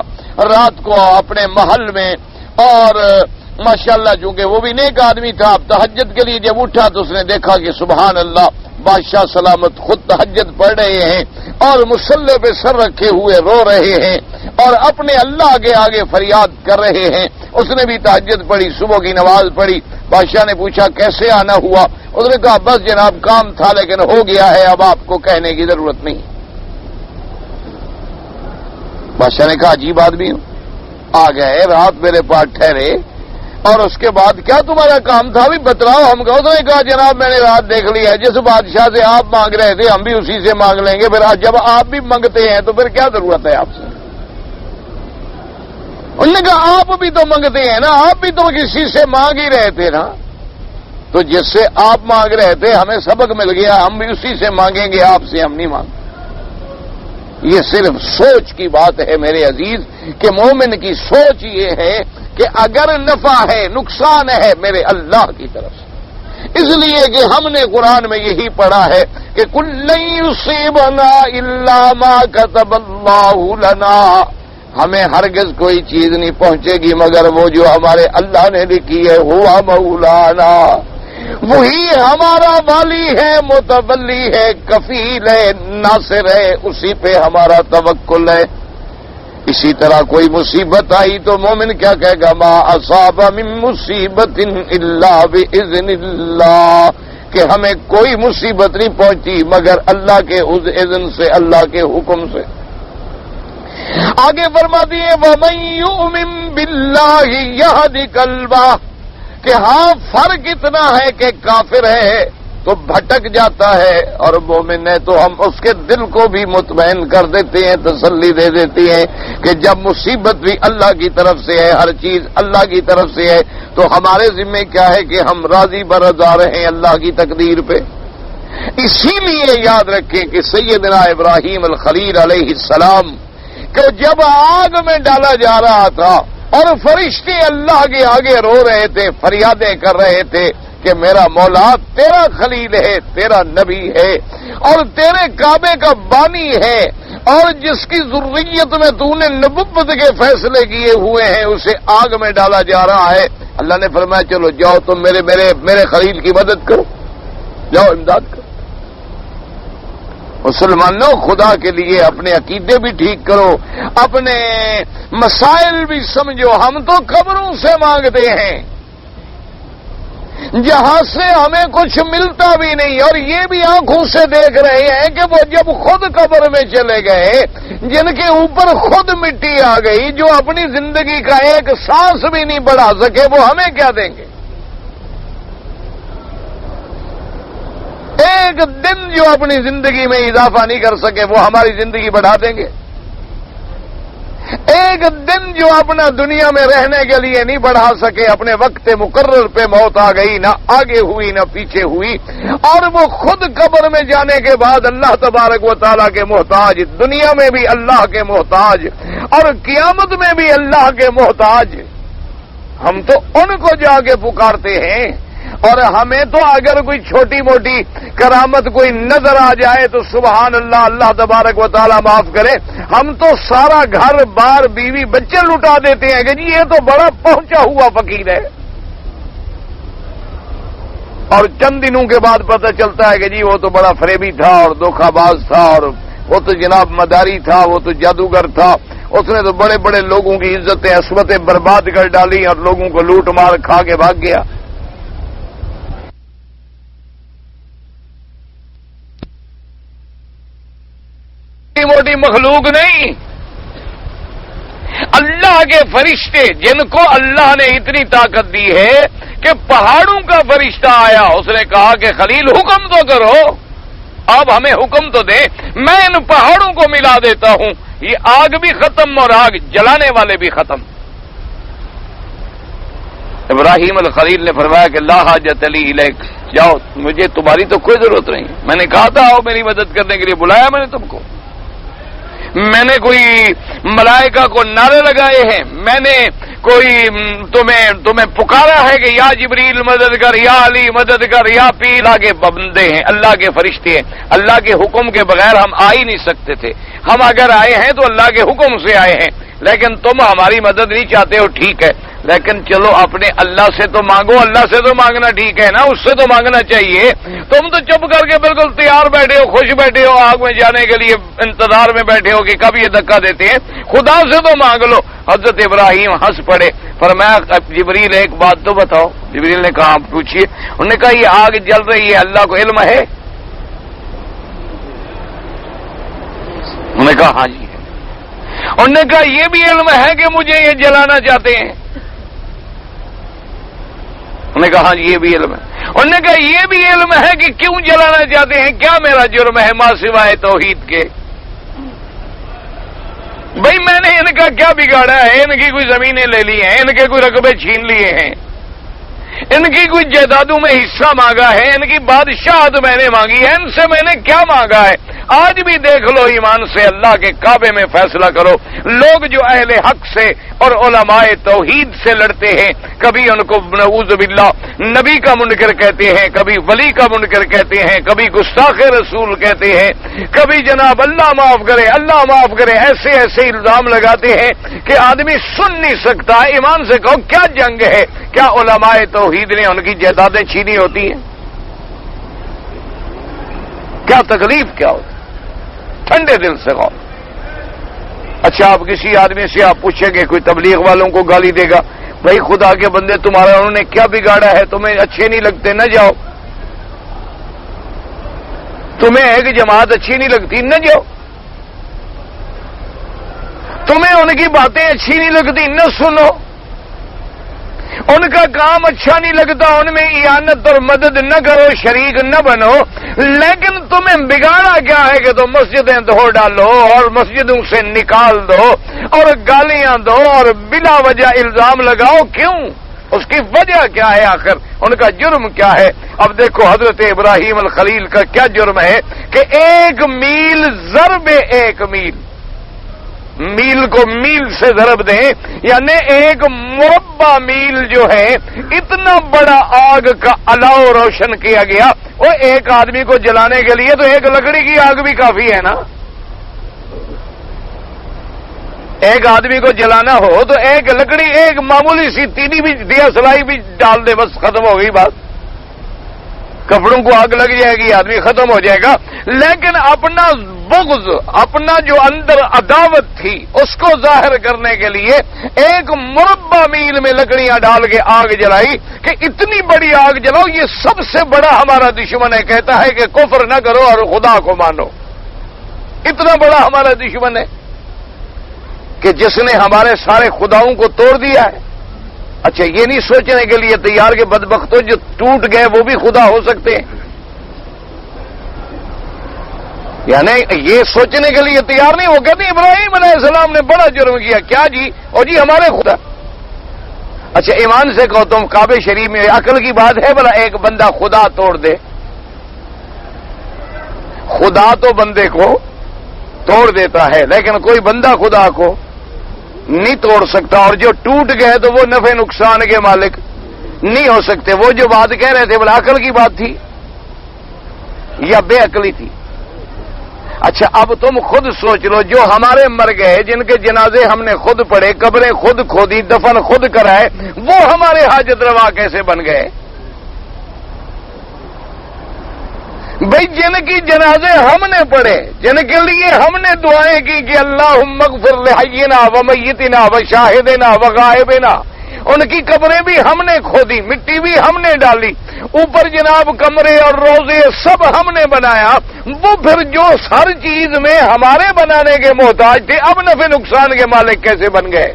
رات کو اپنے محل میں، اور ماشاءاللہ چونکہ وہ بھی نیک آدمی تھا، اب تہجد کے لیے جب اٹھا تو اس نے دیکھا کہ سبحان اللہ، بادشاہ سلامت خود تہجد پڑھ رہے ہیں اور مصلی پہ سر رکھے ہوئے رو رہے ہیں اور اپنے اللہ کے آگے فریاد کر رہے ہیں۔ اس نے بھی تہجد پڑھی، صبح کی نماز پڑھی۔ بادشاہ نے پوچھا کیسے آنا ہوا؟ اس نے کہا بس جناب کام تھا لیکن ہو گیا ہے، اب آپ کو کہنے کی ضرورت نہیں۔ بادشاہ نے کہا عجیب آدمی ہوں، آ گئے رات میرے پاس ٹھہرے، اور اس کے بعد کیا تمہارا کام تھا بھی بتلاؤ ہم کو۔ تو نے کہا جناب میں نے رات دیکھ لی ہے، جس بادشاہ سے آپ مانگ رہے تھے ہم بھی اسی سے مانگ لیں گے، پھر جب آپ بھی مانگتے ہیں تو پھر کیا ضرورت ہے آپ سے؟ انہوں نے کہا آپ بھی تو مانگتے ہیں نا، آپ بھی تو کسی سے مانگ ہی رہے تھے نا، تو جس سے آپ مانگ رہے تھے ہمیں سبق مل گیا، ہم بھی اسی سے مانگیں گے، آپ سے ہم نہیں مانگتے۔ یہ صرف سوچ کی بات ہے میرے عزیز، کہ مومن کی سوچ یہ ہے کہ اگر نفع ہے نقصان ہے میرے اللہ کی طرف سے، اس لیے کہ ہم نے قرآن میں یہی پڑھا ہے کہ کل لن یصیبنا الا ما کتب اللہ لنا، ہمیں ہرگز کوئی چیز نہیں پہنچے گی مگر وہ جو ہمارے اللہ نے لکھی ہے، ہوا مولانا، وہی ہمارا والی ہے، متولی ہے، کفیل ہے، ناصر ہے، اسی پہ ہمارا توکل ہے۔ اسی طرح کوئی مصیبت آئی تو مومن کیا کہے گا؟ ما اصاب من مصیبت الا باذن اللہ، کہ ہمیں کوئی مصیبت نہیں پہنچی مگر اللہ کے اذن سے، اللہ کے حکم سے۔ آگے فرما دیے وَمَن يُؤْمِن بِاللَّهِ يَهْدِ قَلْبَهُ، کہ ہاں فرق اتنا ہے کہ کافر ہے تو بھٹک جاتا ہے اور مومن ہے تو ہم اس کے دل کو بھی مطمئن کر دیتے ہیں، تسلی دے دیتے ہیں کہ جب مصیبت بھی اللہ کی طرف سے ہے، ہر چیز اللہ کی طرف سے ہے، تو ہمارے ذمہ کیا ہے کہ ہم راضی برضا رہیں اللہ کی تقدیر پہ۔ اسی لیے یاد رکھیں کہ سیدنا ابراہیم الخلیل علیہ السلام کہ جب آگ میں ڈالا جا رہا تھا اور فرشتے اللہ کے آگے رو رہے تھے، فریادیں کر رہے تھے کہ میرا مولا تیرا خلیل ہے، تیرا نبی ہے اور تیرے کعبے کا بانی ہے، اور جس کی ذریت میں تو نے نبوت کے فیصلے کیے ہوئے ہیں اسے آگ میں ڈالا جا رہا ہے۔ اللہ نے فرمایا چلو جاؤ تم میرے خلیل کی مدد کرو، جاؤ امداد کرو۔ مسلمانوں خدا کے لیے اپنے عقیدے بھی ٹھیک کرو، اپنے مسائل بھی سمجھو۔ ہم تو قبروں سے مانگتے ہیں، جہاں سے ہمیں کچھ ملتا بھی نہیں، اور یہ بھی آنکھوں سے دیکھ رہے ہیں کہ وہ جب خود قبر میں چلے گئے، جن کے اوپر خود مٹی آ گئی، جو اپنی زندگی کا ایک سانس بھی نہیں بڑھا سکے، وہ ہمیں کیا دیں گے؟ ایک دن جو اپنی زندگی میں اضافہ نہیں کر سکے، وہ ہماری زندگی بڑھا دیں گے؟ ایک دن جو اپنا دنیا میں رہنے کے لیے نہیں بڑھا سکے، اپنے وقت مقرر پہ موت آ گئی، نہ آگے ہوئی نہ پیچھے ہوئی، اور وہ خود قبر میں جانے کے بعد اللہ تبارک و تعالیٰ کے محتاج، دنیا میں بھی اللہ کے محتاج اور قیامت میں بھی اللہ کے محتاج، ہم تو ان کو جا کے پکارتے ہیں۔ اور ہمیں تو اگر کوئی چھوٹی موٹی کرامت کوئی نظر آ جائے تو سبحان اللہ، اللہ تبارک و تعالیٰ معاف کرے، ہم تو سارا گھر بار بیوی بچے لٹا دیتے ہیں کہ جی یہ تو بڑا پہنچا ہوا فقیر ہے، اور چند دنوں کے بعد پتہ چلتا ہے کہ جی وہ تو بڑا فریبی تھا اور دھوکہ باز تھا، اور وہ تو جناب مداری تھا، وہ تو جادوگر تھا، اس نے تو بڑے بڑے لوگوں کی عزتیں عصمتیں برباد کر ڈالی اور لوگوں کو لوٹ مار کھا کے بھاگ گیا۔ موٹی مخلوق نہیں، اللہ کے فرشتے، جن کو اللہ نے اتنی طاقت دی ہے کہ پہاڑوں کا فرشتہ آیا، اس نے کہا کہ خلیل حکم تو کرو، اب ہمیں حکم تو دے، میں ان پہاڑوں کو ملا دیتا ہوں، یہ آگ بھی ختم اور آگ جلانے والے بھی ختم۔ ابراہیم الخلیل نے فرمایا کہ لا حاجت لی الیک، جاؤ، مجھے تمہاری تو کوئی ضرورت نہیں، میں نے کہا تھا آؤ میری مدد کرنے کے لیے، بلایا میں نے تم کو، میں نے کوئی ملائکہ کو نعرے لگائے ہیں، میں نے کوئی تمہیں پکارا ہے کہ یا جبریل مدد کر، یا علی مدد کر، یا پیر۔ اللہ کے بندے ہیں، اللہ کے فرشتے ہیں، اللہ کے حکم کے بغیر ہم آ ہی نہیں سکتے تھے، ہم اگر آئے ہیں تو اللہ کے حکم سے آئے ہیں، لیکن تم ہماری مدد نہیں چاہتے ہو، ٹھیک ہے، لیکن چلو اپنے اللہ سے تو مانگو، اللہ سے تو مانگنا ٹھیک ہے نا، اس سے تو مانگنا چاہیے، تم تو چپ کر کے بالکل تیار بیٹھے ہو، خوش بیٹھے ہو، آگ میں جانے کے لیے انتظار میں بیٹھے ہو کہ کب یہ دھکا دیتے ہیں، خدا سے تو مانگ لو۔ حضرت ابراہیم ہنس پڑے، فرمایا جبریل ایک بات تو بتاؤ۔ جبریل نے کہا پوچھیے، انہوں نے کہا یہ آگ جل رہی ہے، اللہ کو علم ہے؟ انہوں نے کہا ہاں جی ہے۔ انہوں نے کہا یہ بھی علم ہے کہ مجھے یہ جلانا چاہتے ہیں؟ انہوں نے کہا ہاں جی یہ بھی علم ہے۔ انہوں نے کہا یہ بھی علم ہے کہ کیوں جلانا چاہتے ہیں، کیا میرا جرم ہے ماں سوائے توحید کے؟ بھئی میں نے ان کا کیا بگاڑا ہے، ان کی کوئی زمینیں لے لی ہیں، ان کے کوئی رقبے چھین لیے ہیں، ان کی کوئی جائیدادوں میں حصہ مانگا ہے، ان کی بادشاہت میں نے مانگی ہے، ان سے میں نے کیا مانگا ہے؟ آج بھی دیکھ لو ایمان سے، اللہ کے کعبے میں فیصلہ کرو، لوگ جو اہل حق سے اور علماء توحید سے لڑتے ہیں، کبھی ان کو نعوذ باللہ نبی کا منکر کہتے ہیں، کبھی ولی کا منکر کہتے ہیں، کبھی گستاخ رسول کہتے ہیں، کبھی جناب اللہ معاف کرے اللہ معاف کرے، ایسے ایسے الزام لگاتے ہیں کہ آدمی سن نہیں سکتا۔ ایمان سے کہو کیا جنگ ہے؟ کیا علماء توحید نے ان کی جائیدادیں چھینی ہوتی ہیں؟ کیا تکلیف کیا ہوتی؟ ٹھنڈے دل سے کہو۔ اچھا آپ کسی آدمی سے آپ پوچھیں گے، کوئی تبلیغ والوں کو گالی دے گا، بھائی خدا کے بندے تمہارا انہوں نے کیا بگاڑا ہے، تمہیں اچھے نہیں لگتے نہ جاؤ، تمہیں ایک جماعت اچھی نہیں لگتی نہ جاؤ، تمہیں ان کی باتیں اچھی نہیں لگتی نہ سنو، ان کا کام اچھا نہیں لگتا، ان میں اعانت اور مدد نہ کرو، شریک نہ بنو، لیکن تمہیں بگاڑا کیا ہے کہ تم مسجدیں دھو ڈالو اور مسجدوں سے نکال دو اور گالیاں دو اور بلا وجہ الزام لگاؤ، کیوں؟ اس کی وجہ کیا ہے آخر؟ ان کا جرم کیا ہے؟ اب دیکھو حضرت ابراہیم الخلیل کا کیا جرم ہے کہ 1 میل ضرب 1 میل، میل کو میل سے ضرب دیں، یعنی 1 مربع میل جو ہے اتنا بڑا آگ کا الاؤ روشن کیا گیا، وہ ایک آدمی کو جلانے کے لیے تو 1 لکڑی کی آگ بھی کافی ہے نا، ایک آدمی کو جلانا ہو تو 1 لکڑی، ایک معمولی سی تینی بھی دیا سلائی بھی ڈال دے، بس ختم ہو گئی بات، کپڑوں کو آگ لگ جائے گی، آدمی ختم ہو جائے گا، لیکن اپنا بغض، اپنا جو اندر عداوت تھی اس کو ظاہر کرنے کے لیے ایک مربع میل میں لکڑیاں ڈال کے آگ جلائی کہ اتنی بڑی آگ جلاؤ، یہ سب سے بڑا ہمارا دشمن ہے، کہتا ہے کہ کفر نہ کرو اور خدا کو مانو. اتنا بڑا ہمارا دشمن ہے کہ جس نے ہمارے سارے خداؤں کو توڑ دیا ہے. اچھا یہ نہیں سوچنے کے لیے تیار کہ بدبختوں جو ٹوٹ گئے وہ بھی خدا ہو سکتے ہیں، یعنی یہ سوچنے کے لیے تیار نہیں. وہ کہتے ہیں ابراہیم علیہ السلام نے بڑا جرم کیا. کیا جی؟ اور جی ہمارے خدا. اچھا ایمان سے کہو تم کعبہ شریف میں عقل کی بات ہے بھلا ایک بندہ خدا توڑ دے؟ خدا تو بندے کو توڑ دیتا ہے لیکن کوئی بندہ خدا کو نہیں توڑ سکتا. اور جو ٹوٹ گئے تو وہ نفع نقصان کے مالک نہیں ہو سکتے. وہ جو بات کہہ رہے تھے بھلا عقل کی بات تھی یا بے عقلی تھی؟ اچھا اب تم خود سوچ لو، جو ہمارے مر گئے، جن کے جنازے ہم نے خود پڑھے، قبریں خود کھودی، دفن خود کرائے، وہ ہمارے حاجت روا کیسے بن گئے؟ بھئی جن کی جنازے ہم نے پڑھے، جن کے لیے ہم نے دعائیں کی کہ اللہم اغفر لحینا ومیتنا وشاہدنا وغائبنا، ان کی قبریں بھی ہم نے کھودی، مٹی بھی ہم نے ڈالی، اوپر جناب کمرے اور روزے سب ہم نے بنایا. وہ پھر جو ہر چیز میں ہمارے بنانے کے محتاج تھے اب نفع نقصان کے مالک کیسے بن گئے؟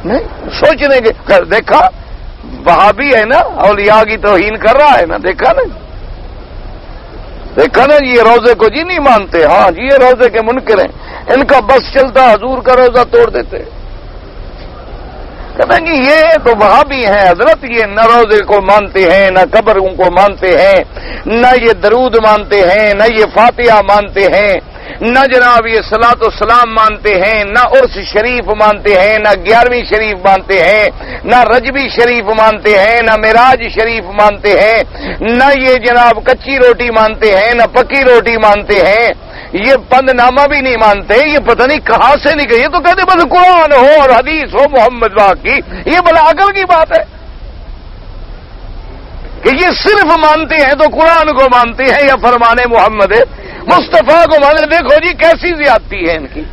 نہیں سوچنے کے. دیکھا وہابی ہے نا، اولیاء کی توہین کر رہا ہے نا. دیکھا نا یہ روزے کو جی نہیں مانتے. ہاں جی یہ روزے کے منکر ہیں، ان کا بس چلتا حضور کا روزہ توڑ دیتے. کہتے ہیں یہ تو وہابی ہیں حضرت، یہ نہ روزے کو مانتے ہیں، نہ قبروں کو مانتے ہیں، نہ یہ درود مانتے ہیں، نہ یہ فاتحہ مانتے ہیں، نہ جناب یہ صلاۃ و سلام مانتے ہیں، نہ عرس شریف مانتے ہیں، نہ 11ویں شریف مانتے ہیں، نہ رجبی شریف مانتے ہیں، نہ معراج شریف مانتے ہیں، نہ یہ جناب کچی روٹی مانتے ہیں، نہ پکی روٹی مانتے ہیں، یہ پند نامہ بھی نہیں مانتے. یہ پتہ نہیں کہاں سے نکلے. یہ تو کہتے بس قرآن ہو اور حدیث ہو محمد باقی. یہ بلا عقل کی بات ہے کہ یہ صرف مانتے ہیں تو قرآن کو مانتے ہیں یا فرمان محمد مصطفیٰ کو مانتے. دیکھو جی کیسی زیادتی ہے ان کی.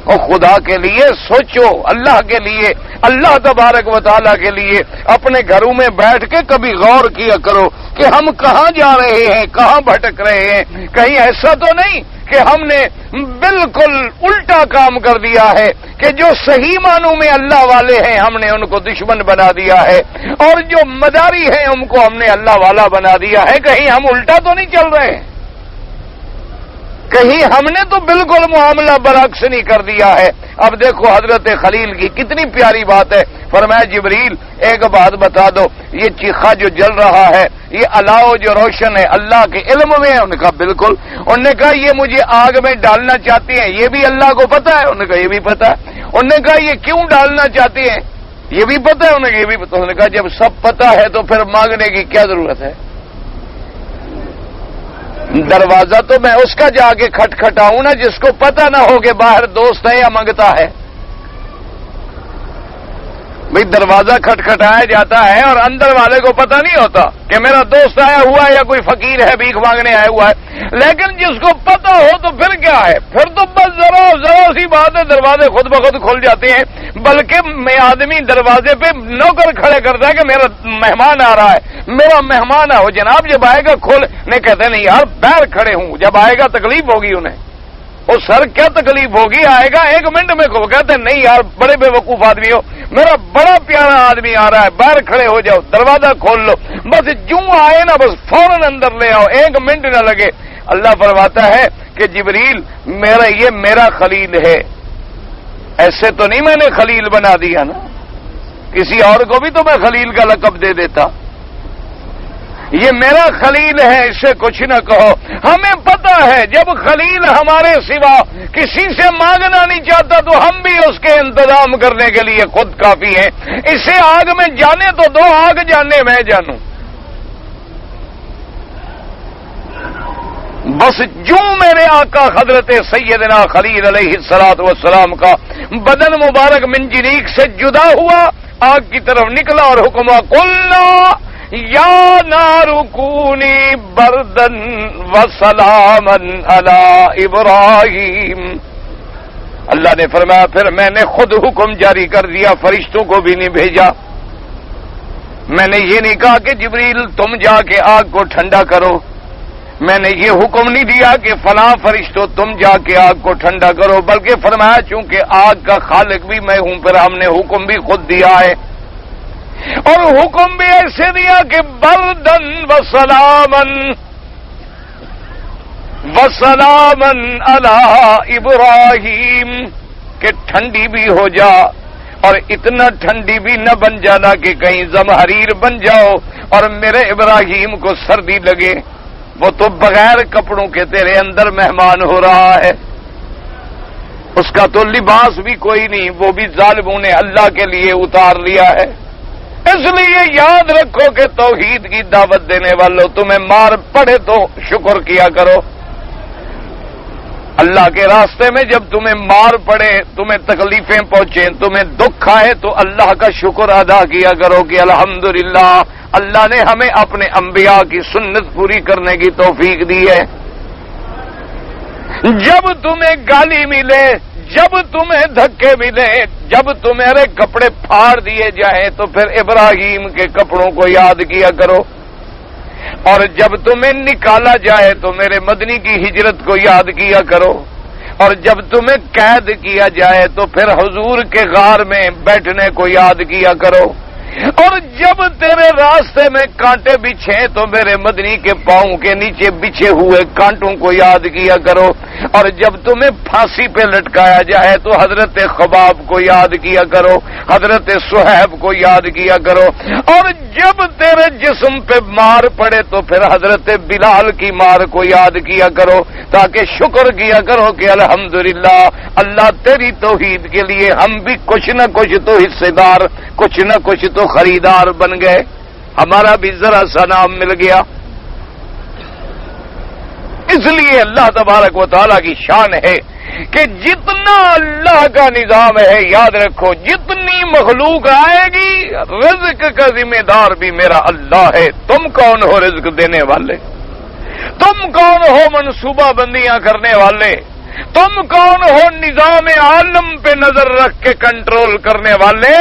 اور خدا کے لیے سوچو، اللہ کے لیے، اللہ تبارک و تعالیٰ کے لیے اپنے گھروں میں بیٹھ کے کبھی غور کیا کرو کہ ہم کہاں جا رہے ہیں، کہاں بھٹک رہے ہیں. کہیں ایسا تو نہیں کہ ہم نے بالکل الٹا کام کر دیا ہے کہ جو صحیح معنوں میں اللہ والے ہیں ہم نے ان کو دشمن بنا دیا ہے، اور جو مداری ہیں ان کو ہم نے اللہ والا بنا دیا ہے. کہیں ہم الٹا تو نہیں چل رہے ہیں؟ کہیں ہم نے تو بالکل معاملہ برعکس نہیں کر دیا ہے. اب دیکھو حضرت خلیل کی کتنی پیاری بات ہے. فرمایا جبریل ایک بات بتا دو، یہ چیخا جو جل رہا ہے، یہ الاؤ جو روشن ہے اللہ کے علم میں ہے؟ انہوں نے کہا بالکل. انہوں نے کہا یہ مجھے آگ میں ڈالنا چاہتے ہیں، یہ بھی اللہ کو پتا ہے؟ انہوں نے کہا یہ بھی پتا ہے. انہوں نے کہا یہ کیوں ڈالنا چاہتے ہیں؟ یہ بھی پتا ہے؟ انہوں نے کہا یہ بھی پتا. انہوں نے کہا جب سب پتا ہے تو پھر مانگنے کی کیا ضرورت ہے؟ دروازہ تو میں اس کا جا کے کھٹکھٹاؤں نا جس کو پتہ نہ ہو کہ باہر دوست ہے یا منگتا ہے. بھئی دروازہ کھٹکھٹایا جاتا ہے اور اندر والے کو پتہ نہیں ہوتا کہ میرا دوست آیا ہوا ہے یا کوئی فقیر ہے بھیک مانگنے آیا ہوا ہے. لیکن جس کو پتہ ہو تو پھر کیا ہے؟ پھر تو بس ذرا سی بات ہے، دروازے خود بخود کھل جاتے ہیں. بلکہ میں آدمی دروازے پہ نوکر کھڑے کرتا ہے کہ میرا مہمان آ رہا ہے، میرا مہمان ہے. وہ جناب جب آئے گا کھول نہیں، کہتے نہیں یار باہر کھڑے ہوں، جب آئے گا تکلیف ہوگی انہیں. وہ سر کیا تکلیف ہوگی؟ آئے گا 1 منٹ میں کھول. کہتے ہیں نہیں یار بڑے بے وقوف آدمی ہو، میرا بڑا پیارا آدمی آ رہا ہے، باہر کھڑے ہو جاؤ، دروازہ کھول لو. بس جوں آئے نا بس فوراً اندر لے آؤ، 1 منٹ نہ لگے. اللہ فرماتا ہے کہ جبریل یہ میرا خلیل ہے. ایسے تو نہیں میں نے خلیل بنا دیا نا، کسی اور کو بھی تو میں خلیل کا لقب دے دیتا. یہ میرا خلیل ہے، اس سے کچھ نہ کہو. ہمیں پتہ ہے جب خلیل ہمارے سوا کسی سے مانگنا نہیں چاہتا تو ہم بھی اس کے انتظام کرنے کے لیے خود کافی ہیں. اسے آگ میں جانے تو دو، آگ جانے میں جانوں. بس جو میرے آقا حضرت سیدنا خلیل علیہ الصلوۃ والسلام کا بدن مبارک منجنیق سے جدا ہوا، آگ کی طرف نکلا اور حکم قلنا یا نار کونی بردن وسلاما علی ابراہیم. اللہ نے فرمایا پھر میں نے خود حکم جاری کر دیا، فرشتوں کو بھی نہیں بھیجا. میں نے یہ نہیں کہا کہ جبریل تم جا کے آگ کو ٹھنڈا کرو، میں نے یہ حکم نہیں دیا کہ فلاں فرشتوں تم جا کے آگ کو ٹھنڈا کرو، بلکہ فرمایا چونکہ آگ کا خالق بھی میں ہوں، پھر ہم نے حکم بھی خود دیا ہے، اور حکم بھی ایسے دیا کہ بردن وسلامن علی ابراہیم، کہ ٹھنڈی بھی ہو جا اور اتنا ٹھنڈی بھی نہ بن جانا کہ کہیں زمہریر بن جاؤ اور میرے ابراہیم کو سردی لگے. وہ تو بغیر کپڑوں کے تیرے اندر مہمان ہو رہا ہے، اس کا تو لباس بھی کوئی نہیں، وہ بھی ظالموں نے اللہ کے لیے اتار لیا ہے. اس لیے یاد رکھو کہ توحید کی دعوت دینے والوں تمہیں مار پڑے تو شکر کیا کرو. اللہ کے راستے میں جب تمہیں مار پڑے، تمہیں تکلیفیں پہنچیں، تمہیں دکھ آئے تو اللہ کا شکر ادا کیا کرو کہ الحمدللہ اللہ نے ہمیں اپنے انبیاء کی سنت پوری کرنے کی توفیق دی ہے. جب تمہیں گالی ملے، جب تمہیں دھکے ملے، جب تمہارے کپڑے پھاڑ دیے جائیں تو پھر ابراہیم کے کپڑوں کو یاد کیا کرو، اور جب تمہیں نکالا جائے تو میرے مدنی کی ہجرت کو یاد کیا کرو، اور جب تمہیں قید کیا جائے تو پھر حضور کے غار میں بیٹھنے کو یاد کیا کرو، اور جب تیرے راستے میں کانٹے بچھے تو میرے مدنی کے پاؤں کے نیچے بچھے ہوئے کانٹوں کو یاد کیا کرو، اور جب تمہیں پھانسی پہ لٹکایا جائے تو حضرت خباب کو یاد کیا کرو، حضرت صہیب کو یاد کیا کرو، اور جب تیرے جسم پہ مار پڑے تو پھر حضرت بلال کی مار کو یاد کیا کرو، تاکہ شکر کیا کرو کہ الحمدللہ اللہ تیری توحید کے لیے ہم بھی کچھ نہ کچھ تو حصے دار، کچھ نہ کچھ تو خریدار بن گئے، ہمارا بھی ذرا سا نام مل گیا. اس لیے اللہ تبارک و تعالیٰ کی شان ہے کہ جتنا اللہ کا نظام ہے، یاد رکھو جتنی مخلوق آئے گی رزق کا ذمہ دار بھی میرا اللہ ہے. تم کون ہو رزق دینے والے؟ تم کون ہو منصوبہ بندیاں کرنے والے؟ تم کون ہو نظام عالم پہ نظر رکھ کے کنٹرول کرنے والے؟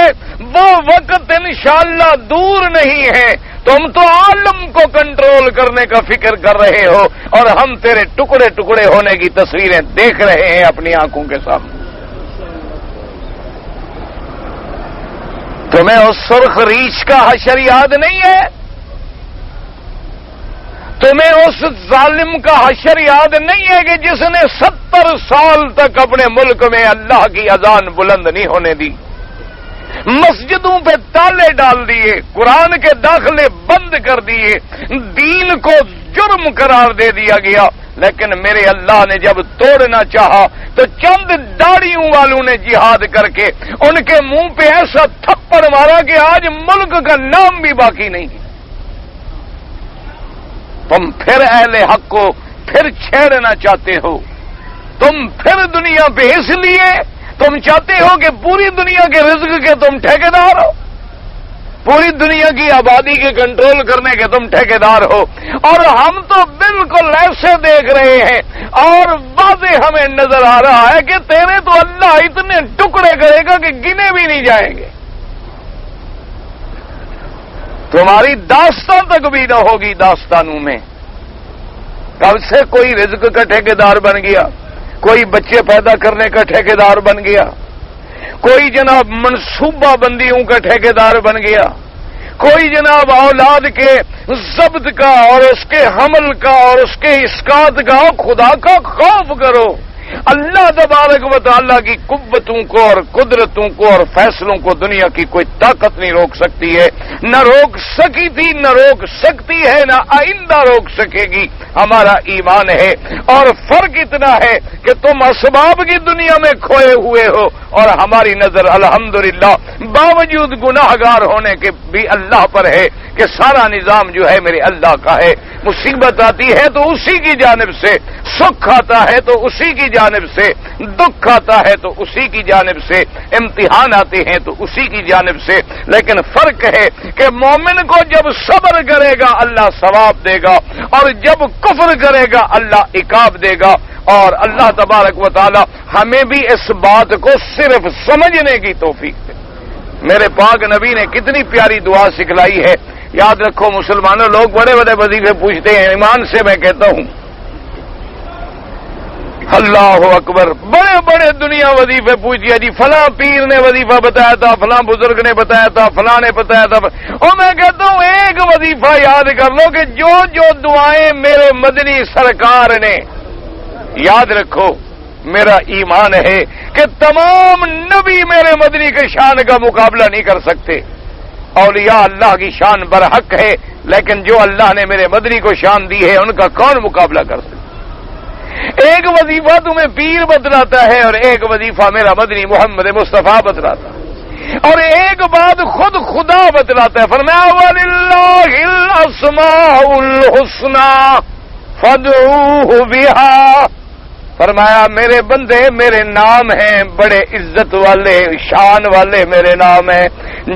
وہ وقت انشاءاللہ دور نہیں ہے، تم تو عالم کو کنٹرول کرنے کا فکر کر رہے ہو، اور ہم تیرے ٹکڑے ٹکڑے ہونے کی تصویریں دیکھ رہے ہیں اپنی آنکھوں کے سامنے. تمہیں اس سرخ ریچھ کا حشر یاد نہیں ہے؟ تمہیں اس ظالم کا حشر یاد نہیں ہے کہ جس نے 70 سال تک اپنے ملک میں اللہ کی اذان بلند نہیں ہونے دی، مسجدوں پہ تالے ڈال دیے، قرآن کے داخلے بند کر دیے، دین کو جرم قرار دے دیا گیا، لیکن میرے اللہ نے جب توڑنا چاہا تو چند داڑھیوں والوں نے جہاد کر کے ان کے منہ پہ ایسا تھپڑ مارا کہ آج ملک کا نام بھی باقی نہیں. تم پھر اہل حق کو پھر چھیڑنا چاہتے ہو، تم پھر دنیا پہ اس لیے تم چاہتے ہو کہ پوری دنیا کے رزق کے تم ٹھیکیدار ہو، پوری دنیا کی آبادی کے کنٹرول کرنے کے تم ٹھیکیدار ہو، اور ہم تو بالکل ایسے دیکھ رہے ہیں اور واضح ہمیں نظر آ رہا ہے کہ تیرے تو اللہ اتنے ٹکڑے کرے گا کہ گنے بھی نہیں جائیں گے، تمہاری داستان تک بھی نہ ہوگی داستانوں میں. کب سے کوئی رزق کا ٹھیکیدار بن گیا، کوئی بچے پیدا کرنے کا ٹھیکیدار بن گیا، کوئی جناب منصوبہ بندیوں کا ٹھیکیدار بن گیا، کوئی جناب اولاد کے ضبط کا اور اس کے حمل کا اور اس کے اسقاط کا. خدا کا خوف کرو، اللہ تبارک و تعالیٰ کی قوتوں کو اور قدرتوں کو اور فیصلوں کو دنیا کی کوئی طاقت نہیں روک سکتی ہے، نہ روک سکی تھی، نہ روک سکتی ہے، نہ آئندہ روک سکے گی. ہمارا ایمان ہے، اور فرق اتنا ہے کہ تم اسباب کی دنیا میں کھوئے ہوئے ہو اور ہماری نظر الحمدللہ باوجود گناہگار ہونے کے بھی اللہ پر ہے کہ سارا نظام جو ہے میرے اللہ کا ہے. مصیبت آتی ہے تو اسی کی جانب سے، سکھ آتا ہے تو اسی کی جانب سے، دکھ آتا ہے تو اسی کی جانب سے، امتحان آتے ہیں تو اسی کی جانب سے. لیکن فرق ہے کہ مومن کو جب صبر کرے گا اللہ ثواب دے گا، اور جب کفر کرے گا اللہ عقاب دے گا. اور اللہ تبارک و تعالی ہمیں بھی اس بات کو صرف سمجھنے کی توفیق دے. میرے پاک نبی نے کتنی پیاری دعا سکھلائی ہے. یاد رکھو مسلمانوں، لوگ بڑے بڑے وظیفے پوچھتے ہیں، ایمان سے میں کہتا ہوں اللہ اکبر، بڑے بڑے دنیا وظیفے پوچھ دیا جی، فلاں پیر نے وظیفہ بتایا تھا، فلاں بزرگ نے بتایا تھا، فلاں نے بتایا تھا. اور میں کہتا ہوں ایک وظیفہ یاد کر لو کہ جو جو دعائیں میرے مدنی سرکار نے، یاد رکھو میرا ایمان ہے کہ تمام نبی میرے مدنی کے شان کا مقابلہ نہیں کر سکتے. اولیاء اللہ کی شان برحق ہے، لیکن جو اللہ نے میرے مدنی کو شان دی ہے ان کا کون مقابلہ کر سکتا؟ ایک وظیفہ تمہیں پیر بتلاتا ہے اور ایک وظیفہ میرا مدنی محمد مصطفیٰ بتلاتا ہے، اور ایک بات خود خدا بتلاتا ہے. فرمایا وَلِلَّهِ الْأَسْمَاءُ الْحُسْنَى فَادْعُوهُ بِهَا. فرمایا میرے بندے میرے نام ہیں بڑے عزت والے شان والے میرے نام ہیں،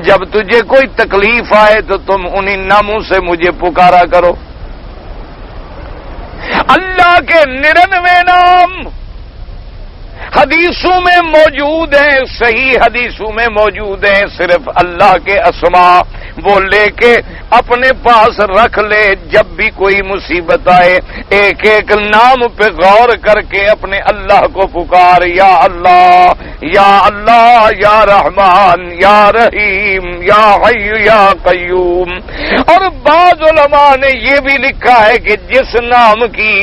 جب تجھے کوئی تکلیف آئے تو تم انہی ناموں سے مجھے پکارا کرو. اللہ کے 99 نام حدیثوں میں موجود ہیں، صحیح حدیثوں میں موجود ہیں. صرف اللہ کے اسماء وہ لے کے اپنے پاس رکھ لے، جب بھی کوئی مصیبت آئے ایک ایک نام پہ غور کر کے اپنے اللہ کو پکار، یا اللہ یا اللہ یا رحمان یا رحیم یا حی یا قیوم. اور بعض علماء نے یہ بھی لکھا ہے کہ جس نام کی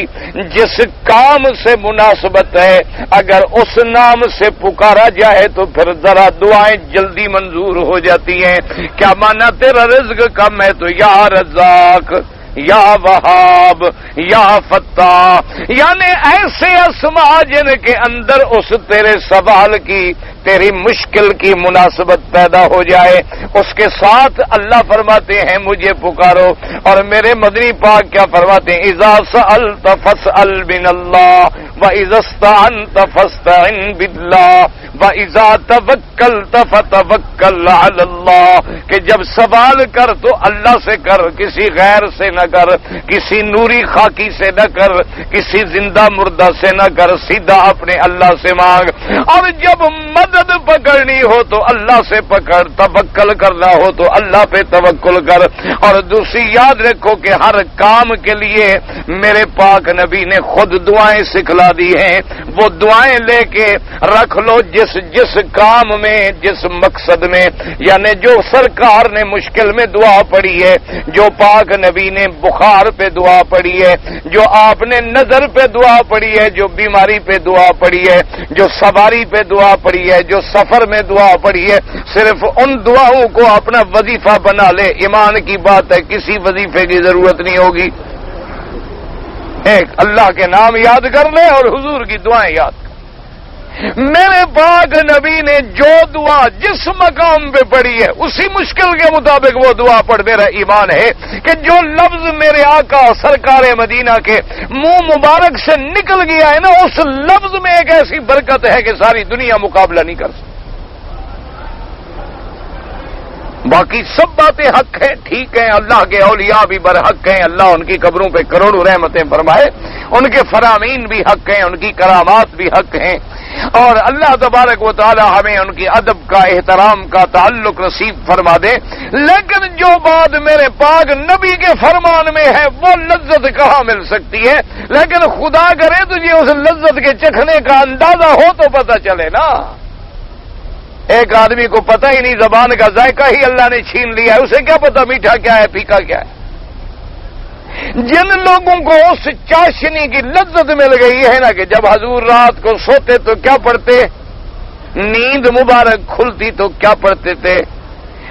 جس کام سے مناسبت ہے اگر اس نام سے پکارا جائے تو پھر ذرا دعائیں جلدی منظور ہو جاتی ہیں. کیا مانا تیرا رزق کم ہے تو یا رزاق یا وہاب یا فتح، یعنی ایسے اسماء جن کے اندر اس تیرے سوال کی تیری مشکل کی مناسبت پیدا ہو جائے، اس کے ساتھ اللہ فرماتے ہیں مجھے پکارو. اور میرے مدنی پاک کیا فرماتے ہیں؟ اذا سألت فاسأل من اللہ واذا استعنت فاستعن باللہ واذا توکلت فتوکل علی اللہ، کہ جب سوال کر تو اللہ سے کر، کسی غیر سے نہ کر، کسی نوری خاکی سے نہ کر، کسی زندہ مردہ سے نہ کر، سیدھا اپنے اللہ سے مانگ. اور جب مدد پکڑنی ہو تو اللہ سے پکڑ، توکل کرنا ہو تو اللہ پہ توکل کر. اور دوسری یاد رکھو کہ ہر کام کے لیے میرے پاک نبی نے خود دعائیں سکھلا دی ہیں. وہ دعائیں لے کے رکھ لو جس کام میں جس مقصد میں، یعنی جو سرکار نے مشکل میں دعا پڑھی ہے، جو پاک نبی نے بخار پہ دعا پڑھی ہے، جو آپ نے نظر پہ دعا پڑھی ہے، جو بیماری پہ دعا پڑھی ہے، جو سواری پہ دعا پڑھی ہے، جو سفر میں دعا پڑھی ہے، صرف ان دعاؤں کو اپنا وظیفہ بنا لے. ایمان کی بات ہے کسی وظیفے کی ضرورت نہیں ہوگی. ایک اللہ کے نام یاد کر لے اور حضور کی دعائیں یاد کر. میرے پاک نبی نے جو دعا جس مقام پہ پڑھی ہے اسی مشکل کے مطابق وہ دعا پڑھ. میرا ایمان ہے کہ جو لفظ میرے آقا سرکار مدینہ کے منہ مبارک سے نکل گیا ہے نا، اس لفظ میں ایک ایسی برکت ہے کہ ساری دنیا مقابلہ نہیں کر سکتی. باقی سب باتیں حق ہیں، ٹھیک ہیں، اللہ کے اولیاء بھی برحق ہیں، اللہ ان کی قبروں پہ کروڑوں رحمتیں فرمائے، ان کے فرامین بھی حق ہیں، ان کی کرامات بھی حق ہیں. اور اللہ تبارک و تعالی ہمیں ان کی ادب کا احترام کا تعلق نصیب فرما دے. لیکن جو بات میرے پاک نبی کے فرمان میں ہے وہ لذت کہاں مل سکتی ہے؟ لیکن خدا کرے تجھے اس لذت کے چکھنے کا اندازہ ہو تو پتہ چلے نا. ایک آدمی کو پتہ ہی نہیں، زبان کا ذائقہ ہی اللہ نے چھین لیا ہے، اسے کیا پتہ میٹھا کیا ہے پھیکا کیا ہے. جن لوگوں کو اس چاشنی کی لذت مل گئی ہے نا کہ جب حضور رات کو سوتے تو کیا پڑھتے، نیند مبارک کھلتی تو کیا پڑھتے تھے،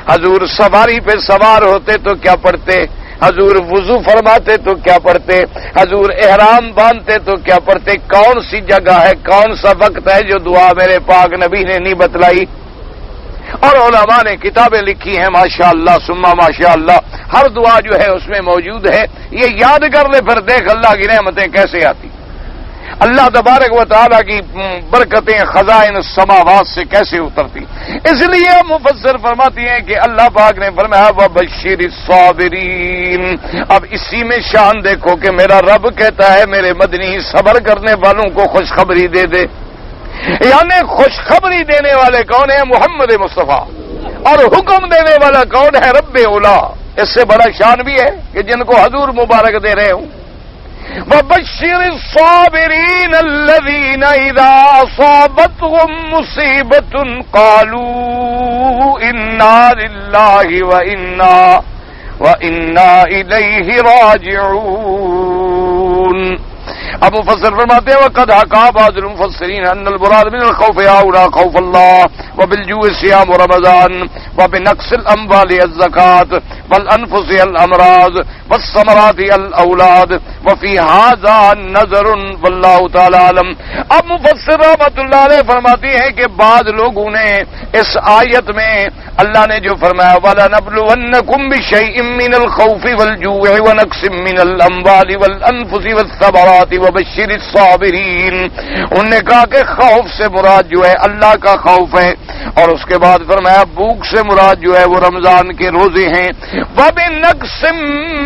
حضور سواری پہ سوار ہوتے تو کیا پڑھتے، حضور وضو فرماتے تو کیا پڑھتے، حضور احرام باندھتے تو کیا پڑھتے. کون سی جگہ ہے، کون سا وقت ہے جو دعا میرے پاک نبی نے نہیں بتلائی؟ اور علماء نے کتابیں لکھی ہیں ماشاءاللہ ثم ماشاءاللہ، ہر دعا جو ہے اس میں موجود ہے، یہ یاد کر لے پھر دیکھ اللہ کی نعمتیں کیسے آتی، اللہ تبارک و تعالیٰ کی برکتیں خزائن السماوات سے کیسے اترتی۔ اس لیے مفسر فرماتی ہیں کہ اللہ پاک نے فرمایا وبشر الصابرین۔ اب اسی میں شان دیکھو کہ میرا رب کہتا ہے میرے مدنی صبر کرنے والوں کو خوشخبری دے دے، یعنی خوشخبری دینے والے کون ہیں؟ محمد مصطفیٰ، اور حکم دینے والا کون ہے؟ رب اولا۔ اس سے بڑا شان بھی ہے کہ جن کو حضور مبارک دے رہے ہوں۔ وَبَشِّرِ الصَّابِرِينَ الَّذِينَ إِذَا أَصَابَتْهُم مُّصِيبَةٌ قَالُوا إِنَّا لِلَّهِ وَإِنَّا إِلَيْهِ رَاجِعُونَ۔ اب مفسر فرماتے ہیں وقد حكى بعض المفسرين ان المراد من الخوف هؤلاء خوف الله وبالجوع صيام رمضان وبنقص الاموال الزكاه والانفس الامراض والثمرات الاولاد وفي هذا نظر والله تعالی عالم۔ اب مفسر رحمۃ اللہ علیہ فرماتے ہیں کہ بعض لوگوں نے اس آیت میں اللہ نے جو فرمایا وَلَنَبْلُوَنَّكُمْ بِشَيْءٍ مِّنَ الْخَوْفِ وَالْجُوعِ وَنَقْصٍ مِّنَ الْأَمْوَالِ وَالْأَنفُسِ وَالثَّمَرَاتِ وَبَشِّرِ الصَّابِرِينَ۔ انہوں نے کہا کہ خوف سے مراد جو ہے اللہ کا خوف ہے، اور اس کے بعد فرمایا بھوک سے مراد جو ہے وہ رمضان کے روزے ہیں، وَبِنَقْصٍ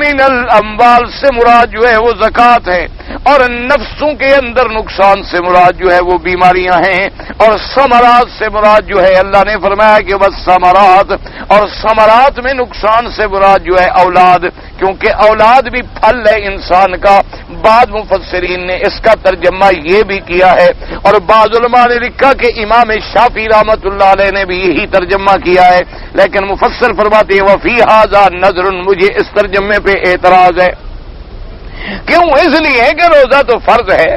مِّنَ الْأَمْوَالِ سے مراد جو ہے وہ زکوٰۃ ہے، اور نفسوں کے اندر نقصان سے مراد جو ہے وہ بیماریاں ہیں، اور ثمرات سے مراد جو ہے اللہ نے فرمایا کہ بس ثمرات، اور ثمرات میں نقصان سے مراد جو ہے اولاد، کیونکہ اولاد بھی پھل ہے انسان کا۔ بعض مفسرین نے اس کا ترجمہ یہ بھی کیا ہے، اور بعض علماء نے لکھا کہ امام شافعی رحمۃ اللہ علیہ نے بھی یہی ترجمہ کیا ہے، لیکن مفسر فرماتے ہیں وفی ھذا نظر، مجھے اس ترجمے پہ اعتراض ہے۔ کیوں؟ اس لیے کہ روزہ تو فرض ہے،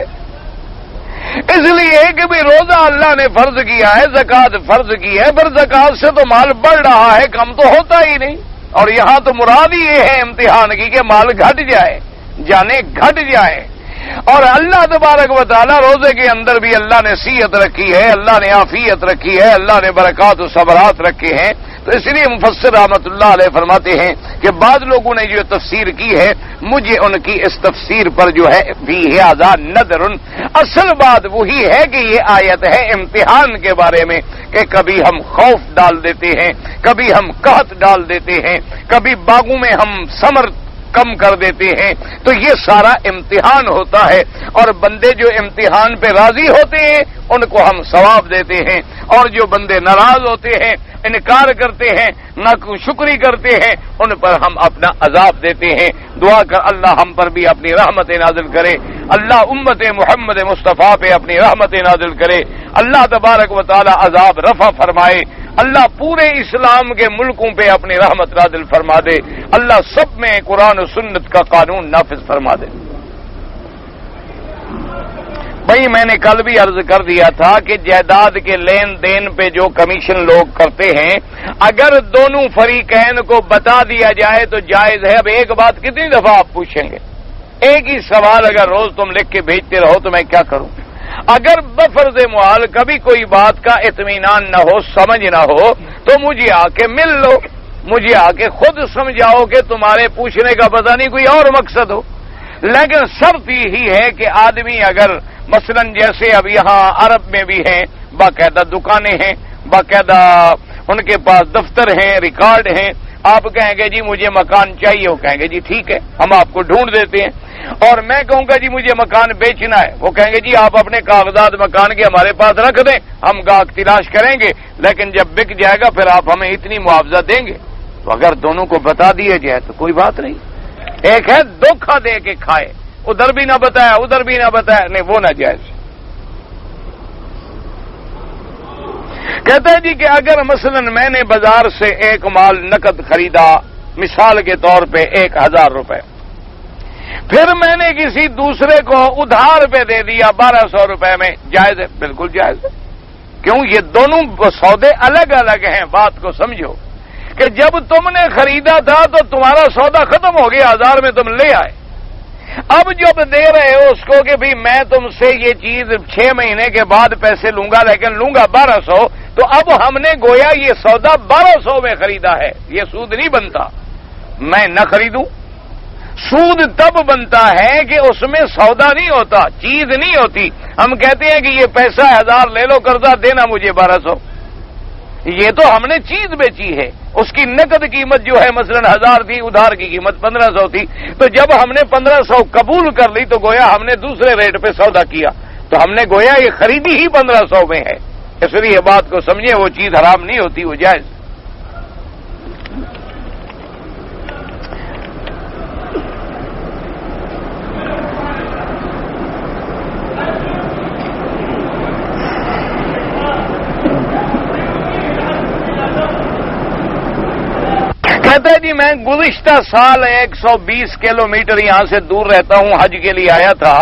اس لیے کہ بھی روزہ اللہ نے فرض کیا ہے، زکوٰۃ فرض کی ہے، پر زکوٰۃ سے تو مال بڑھ رہا ہے، کم تو ہوتا ہی نہیں، اور یہاں تو مراد ہی یہ ہے امتحان کی کہ مال گھٹ جائے، جانے گھٹ جائے۔ اور اللہ تبارک و تعالیٰ روزے کے اندر بھی اللہ نے صحت رکھی ہے، اللہ نے عافیت رکھی ہے، اللہ نے برکات و صبرات رکھے ہیں، تو اس لیے مفسر رحمۃ اللہ علیہ فرماتے ہیں کہ بعض لوگوں نے جو تفسیر کی ہے مجھے ان کی اس تفسیر پر جو ہے بھی ھذا نظر، اصل بات وہی ہے کہ یہ آیت ہے امتحان کے بارے میں، کہ کبھی ہم خوف ڈال دیتے ہیں، کبھی ہم قحط ڈال دیتے ہیں، کبھی باغوں میں ہم ثمر کم کر دیتے ہیں، تو یہ سارا امتحان ہوتا ہے، اور بندے جو امتحان پہ راضی ہوتے ہیں ان کو ہم ثواب دیتے ہیں، اور جو بندے ناراض ہوتے ہیں، انکار کرتے ہیں، ناشکری کرتے ہیں، ان پر ہم اپنا عذاب دیتے ہیں۔ دعا کر اللہ ہم پر بھی اپنی رحمت نازل کرے، اللہ امت محمد مصطفیٰ پہ اپنی رحمت نازل کرے، اللہ تبارک و تعالی عذاب رفع فرمائے، اللہ پورے اسلام کے ملکوں پہ اپنی رحمت نازل فرما دے، اللہ سب میں قرآن و سنت کا قانون نافذ فرما دے۔ بھائی میں نے کل بھی عرض کر دیا تھا کہ جائیداد کے لین دین پہ جو کمیشن لوگ کرتے ہیں، اگر دونوں فریقین کو بتا دیا جائے تو جائز ہے۔ اب ایک بات کتنی دفعہ آپ پوچھیں گے؟ ایک ہی سوال اگر روز تم لکھ کے بھیجتے رہو تو میں کیا کروں؟ اگر بفرض محال کبھی کوئی بات کا اطمینان نہ ہو، سمجھ نہ ہو، تو مجھے آ کے مل لو، مجھے آ کے خود سمجھاؤ کہ تمہارے پوچھنے کا پتہ نہیں کوئی اور مقصد ہو۔ لیکن شرط یہی ہے کہ آدمی اگر مثلا جیسے اب یہاں عرب میں بھی ہیں باقاعدہ دکانیں ہیں، باقاعدہ ان کے پاس دفتر ہیں، ریکارڈ ہیں، آپ کہیں گے جی مجھے مکان چاہیے، وہ کہیں گے جی ٹھیک ہے ہم آپ کو ڈھونڈ دیتے ہیں، اور میں کہوں گا جی مجھے مکان بیچنا ہے، وہ کہیں گے جی آپ اپنے کاغذات مکان کے ہمارے پاس رکھ دیں، ہم گاہک تلاش کریں گے، لیکن جب بک جائے گا پھر آپ ہمیں اتنی معاوضہ دیں گے۔ تو اگر دونوں کو بتا دیے جائے تو کوئی بات نہیں۔ ایک ہے دھوکہ دے کے کھائے، ادھر بھی نہ بتایا ادھر بھی نہ بتایا، نہیں وہ نہ جائز۔ کہتا ہے جی کہ اگر مثلا میں نے بازار سے ایک مال نقد خریدا، مثال کے طور پہ 1000 روپے، پھر میں نے کسی دوسرے کو ادھار پہ دے دیا 1200 روپے میں، جائز ہے؟ بالکل جائز ہے۔ کیوں؟ یہ دونوں سودے الگ الگ ہیں، بات کو سمجھو کہ جب تم نے خریدا تھا تو تمہارا سودا ختم ہو گیا، 1000 میں تم لے آئے، اب جب دے رہے ہو اس کو کہ بھی میں تم سے یہ چیز 6 مہینے کے بعد پیسے لوں گا لیکن لوں گا 1200، تو اب ہم نے گویا یہ سودا 1200 میں خریدا ہے، یہ سود نہیں بنتا، میں نہ خریدوں۔ سود تب بنتا ہے کہ اس میں سودا نہیں ہوتا، چیز نہیں ہوتی۔ ہم کہتے ہیں کہ یہ پیسہ 1000 لے لو قرضہ، دینا مجھے 1200، یہ تو ہم نے چیز بیچی ہے، اس کی نقد قیمت جو ہے مثلا 1000 تھی، ادھار کی قیمت 1500 تھی، تو جب ہم نے 1500 قبول کر لی تو گویا ہم نے دوسرے ریٹ پہ سودا کیا، تو ہم نے گویا یہ خریدی ہی 1500 میں ہے۔ اس لیے بات کو سمجھیں، وہ چیز حرام نہیں ہوتی، وہ جائز۔ کہتا ہے جی میں گزشتہ سال 120 کلومیٹر یہاں سے دور رہتا ہوں، حج کے لیے آیا تھا،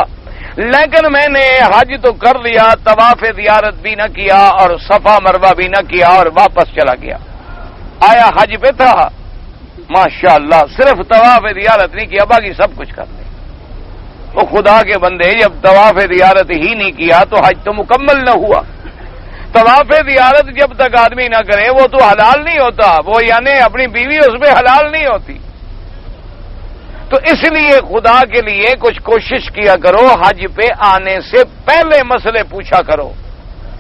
لیکن میں نے حج تو کر لیا، طواف زیارت بھی نہ کیا اور صفا مروہ بھی نہ کیا اور واپس چلا گیا۔ آیا حج پہ تھا، ماشاءاللہ، صرف طواف زیارت نہیں کیا، باقی سب کچھ کر لیا۔ وہ خدا کے بندے، جب طواف زیارت ہی نہیں کیا تو حج تو مکمل نہ ہوا۔ طواف زیارت جب تک آدمی نہ کرے وہ تو حلال نہیں ہوتا، وہ یعنی اپنی بیوی اس میں حلال نہیں ہوتی۔ تو اس لیے خدا کے لیے کچھ کوشش کیا کرو، حج پہ آنے سے پہلے مسئلے پوچھا کرو۔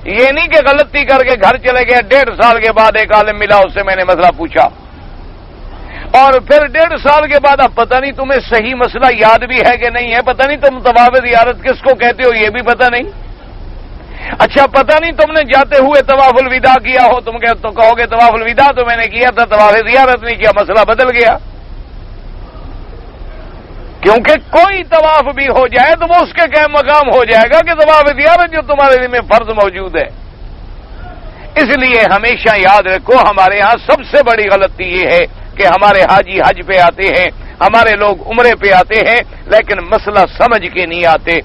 یہ نہیں کہ غلطی کر کے گھر چلے گئے، 1.5 سال کے بعد ایک عالم ملا، اس سے میں نے مسئلہ پوچھا، اور پھر 1.5 سال کے بعد اب پتہ نہیں تمہیں صحیح مسئلہ یاد بھی ہے کہ نہیں ہے، پتہ نہیں تم طواف زیارت کس کو کہتے ہو یہ بھی پتہ نہیں۔ اچھا پتہ نہیں تم نے جاتے ہوئے طواف الوداع کیا ہو، تم تو کہو گے طواف الوداع تو میں نے کیا تھا، طواف زیارت نہیں کیا، مسئلہ بدل گیا۔ کیونکہ کوئی طواف بھی ہو جائے تو وہ اس کے کیا مقام ہو جائے گا کہ طواف زیارت جو تمہارے دل میں فرض موجود ہے۔ اس لیے ہمیشہ یاد رکھو، ہمارے ہاں سب سے بڑی غلطی یہ ہے کہ ہمارے حاجی حج پہ آتے ہیں، ہمارے لوگ عمرے پہ آتے ہیں، لیکن مسئلہ سمجھ کے نہیں آتے،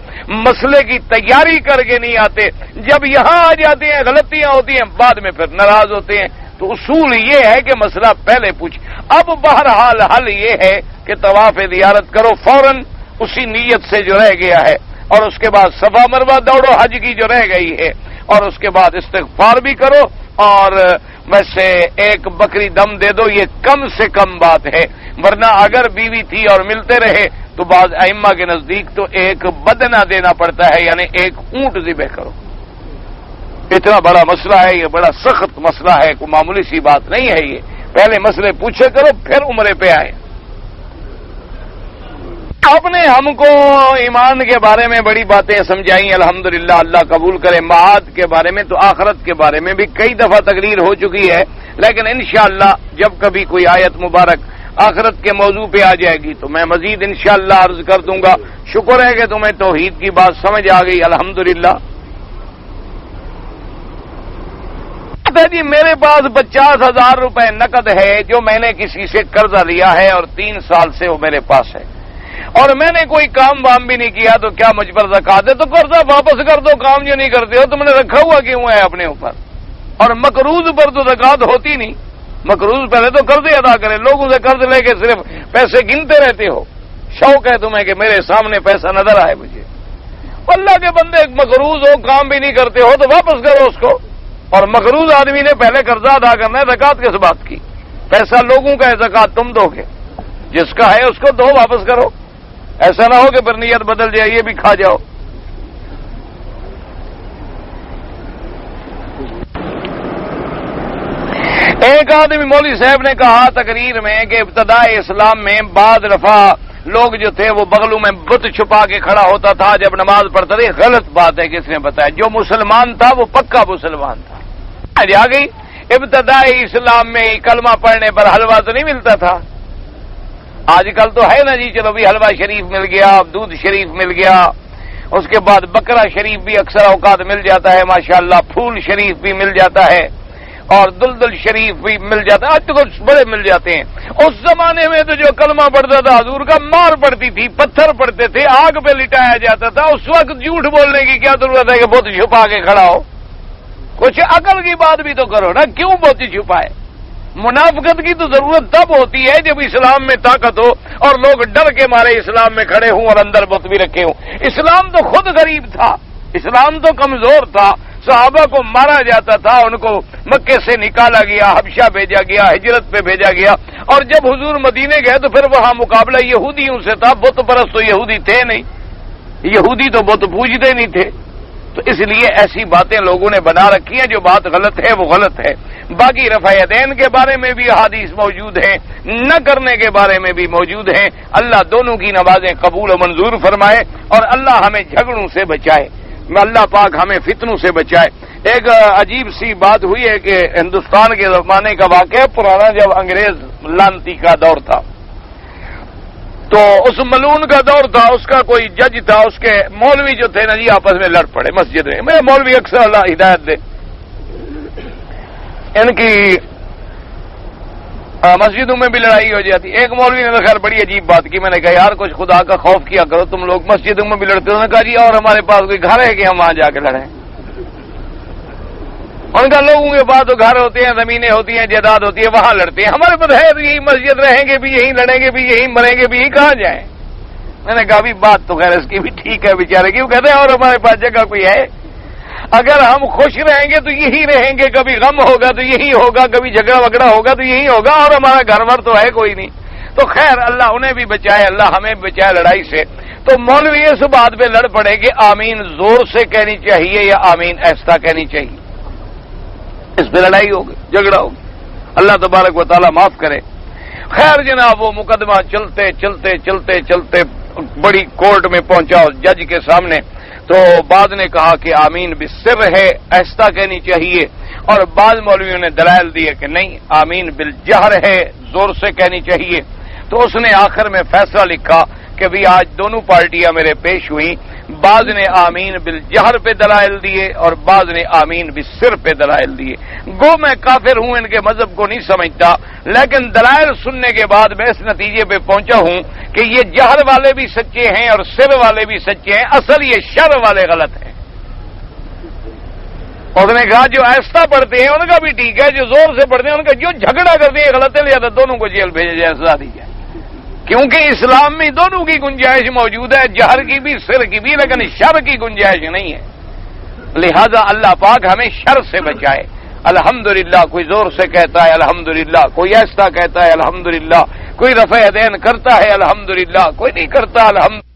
مسئلے کی تیاری کر کے نہیں آتے، جب یہاں آ جاتے ہیں غلطیاں ہوتی ہیں، بعد میں پھر ناراض ہوتے ہیں۔ تو اصول یہ ہے کہ مسئلہ پہلے پوچھ۔ اب بہرحال حل یہ ہے کہ طواف زیارت کرو فوراً اسی نیت سے جو رہ گیا ہے، اور اس کے بعد صفا مروہ دوڑو حج کی جو رہ گئی ہے، اور اس کے بعد استغفار بھی کرو، اور ویسے ایک بکری دم دے دو، یہ کم سے کم بات ہے، ورنہ اگر بیوی تھی اور ملتے رہے تو بعض ائمہ کے نزدیک تو ایک بدنہ دینا پڑتا ہے، یعنی ایک اونٹ ذبح کرو۔ اتنا بڑا مسئلہ ہے، یہ بڑا سخت مسئلہ ہے، کوئی معمولی سی بات نہیں ہے یہ، پہلے مسئلے پوچھے کرو پھر عمرے پہ آئے۔ آپ نے ہم کو ایمان کے بارے میں بڑی باتیں سمجھائیں، الحمدللہ، اللہ قبول کرے۔ معاد کے بارے میں تو آخرت کے بارے میں بھی کئی دفعہ تقریر ہو چکی ہے، لیکن انشاءاللہ جب کبھی کوئی آیت مبارک آخرت کے موضوع پہ آ جائے گی تو میں مزید انشاءاللہ عرض کر دوں گا۔ شکر ہے کہ تمہیں توحید کی بات سمجھ آ گئی، الحمدللہ۔ جی میرے پاس 50,000 روپے نقد ہے جو میں نے کسی سے قرضہ لیا ہے اور 3 سال سے وہ میرے پاس ہے، اور میں نے کوئی کام وام بھی نہیں کیا، تو کیا مجھ پر زکات ہے؟ تو قرضہ واپس کر دو، کام جو نہیں کرتے ہو تم نے رکھا ہوا کیوں ہے اپنے اوپر؟ اور مقروض پر تو زکات ہوتی نہیں، مقروض پہلے تو قرضے ادا کرے، لوگوں سے قرض لے کے صرف پیسے گنتے رہتے ہو، شوق ہے تمہیں کہ میرے سامنے پیسہ نظر آئے مجھے۔ اللہ کے بندے مقروض ہو، کام بھی نہیں کرتے ہو تو واپس کرو اس کو، اور مقروض آدمی نے پہلے قرضہ ادا کرنا ہے، زکات کس بات کی؟ پیسہ لوگوں کا ہے، زکات تم دو گے، جس کا ہے اس کو دو، واپس کرو، ایسا نہ ہو کہ پھر نیت بدل جائے یہ بھی کھا جاؤ۔ ایک آدمی مولوی صاحب نے کہا تقریر میں کہ ابتدائی اسلام میں بعض دفعہ لوگ جو تھے وہ بغلوں میں بت چھپا کے کھڑا ہوتا تھا جب نماز پڑھتا تھا۔ غلط بات ہے، کس نے بتایا؟ جو مسلمان تھا وہ پکا مسلمان تھا۔ آ گئی ابتدائی اسلام میں کلمہ پڑھنے پر حلوہ تو نہیں ملتا تھا، آج کل تو ہے نا جی، چلو بھی حلوہ شریف مل گیا، دودھ شریف مل گیا، اس کے بعد بکرا شریف بھی اکثر اوقات مل جاتا ہے ماشاءاللہ، پھول شریف بھی مل جاتا ہے، اور دلدل شریف بھی مل جاتا ہے، آج تو کچھ بڑے مل جاتے ہیں۔ اس زمانے میں تو جو کلمہ پڑھتا تھا حضور کا مار پڑتی تھی، پتھر پڑتے تھے، آگ پہ لٹایا جاتا تھا، اس وقت جھوٹ بولنے کی کیا ضرورت ہے کہ بت چھپا کے کھڑا ہو؟ کچھ عقل کی بات بھی تو کرو نا، کیوں بت چھپائے؟ منافقت کی تو ضرورت تب ہوتی ہے جب اسلام میں طاقت ہو اور لوگ ڈر کے مارے اسلام میں کھڑے ہوں اور اندر بت بھی رکھے ہوں۔ اسلام تو خود غریب تھا، اسلام تو کمزور تھا، صحابہ کو مارا جاتا تھا، ان کو مکے سے نکالا گیا، حبشہ بھیجا گیا، ہجرت پہ بھیجا گیا، اور جب حضور مدینے گئے تو پھر وہاں مقابلہ یہودیوں سے تھا۔ بت پرست تو یہودی تھے نہیں، یہودی تو بت پوجتے نہیں تھے۔ تو اس لیے ایسی باتیں لوگوں نے بنا رکھی ہیں، جو بات غلط ہے وہ غلط ہے۔ باقی رفع یدین کے بارے میں بھی احادیث موجود ہیں، نہ کرنے کے بارے میں بھی موجود ہیں۔ اللہ دونوں کی نمازیں قبول و منظور فرمائے، اور اللہ ہمیں جھگڑوں سے بچائے، اللہ پاک ہمیں فتنوں سے بچائے۔ ایک عجیب سی بات ہوئی ہے کہ ہندوستان کے زمانے کا واقعہ پرانا، جب انگریز لانتی کا دور تھا، تو اس ملون کا دور تھا، اس کا کوئی جج تھا، اس کے مولوی جو تھے نا جی آپس میں لڑ پڑے مسجد میں۔ میرے مولوی اکثر اللہ ہدایت دے، ان کی مسجدوں میں بھی لڑائی ہو جاتی۔ ایک مولوی نے خیر بڑی عجیب بات کی، میں نے کہا یار کچھ خدا کا خوف کیا کرو، تم لوگ مسجدوں میں بھی لڑتے ہو۔ انہوں نے کہا جی اور ہمارے پاس کوئی گھر ہے کہ ہم وہاں جا کے لڑیں؟ ان کا لوگوں کے پاس تو گھر ہوتے ہیں، زمینیں ہوتی ہیں، جائیداد ہوتی ہے، وہاں لڑتے ہیں۔ ہمارے پاس ہے تو یہی مسجد، رہیں گے بھی یہیں، لڑیں گے بھی یہیں، مریں گے بھی یہیں، کہاں جائیں؟ میں نے کہا بھی بات تو خیر اس کی بھی ٹھیک ہے بیچارے کی۔ وہ کہتے ہیں اور ہمارے پاس جگہ کوئی ہے؟ اگر ہم خوش رہیں گے تو یہی رہیں گے، کبھی غم ہوگا تو یہی ہوگا، کبھی جھگڑا وگڑا ہوگا تو یہی ہوگا، اور ہمارا گھر ور تو ہے کوئی نہیں۔ تو خیر اللہ انہیں بھی بچائے، اللہ ہمیں بھی بچائے لڑائی سے۔ تو مولوی اس بات پہ لڑ پڑے کہ آمین زور سے کہنی چاہیے یا آمین ایسا کہنی چاہیے، اس پہ لڑائی ہوگی، جھگڑا ہوگی، اللہ تبارک و تعالیٰ معاف کرے۔ خیر جناب وہ مقدمہ چلتے چلتے چلتے چلتے بڑی کورٹ میں پہنچا جج کے سامنے، تو بعد نے کہا کہ آمین بالسر ہے، ایسا کہنی چاہیے، اور بعض مولویوں نے دلائل دیے کہ نہیں آمین بالجہر ہے، زور سے کہنی چاہیے۔ تو اس نے آخر میں فیصلہ لکھا کہ بھی آج دونوں پارٹیاں میرے پیش ہوئیں، بعض نے آمین بالجہر پہ دلائل دیے اور بعض نے آمین بالسر پہ دلائل دیے۔ گو میں کافر ہوں، ان کے مذہب کو نہیں سمجھتا، لیکن دلائل سننے کے بعد میں اس نتیجے پہ پہنچا ہوں کہ یہ جہر والے بھی سچے ہیں اور سر والے بھی سچے ہیں، اصل یہ شر والے غلط ہیں۔ اس نے کہا جو ایسا پڑھتے ہیں ان کا بھی ٹھیک ہے، جو زور سے پڑھتے ہیں ان کا، جو جھگڑا کرتے ہیں غلط ہے، لہذا دونوں کو جیل بھیجا جائے، سزا دی جائے، کیونکہ اسلام میں دونوں کی گنجائش موجود ہے، جہر کی بھی سر کی بھی، لیکن شر کی گنجائش نہیں ہے۔ لہذا اللہ پاک ہمیں شر سے بچائے۔ الحمدللہ کوئی زور سے کہتا ہے الحمدللہ، کوئی ایسا کہتا ہے الحمدللہ، کوئی رفع یدین کرتا ہے الحمدللہ، کوئی نہیں کرتا الحمدللہ۔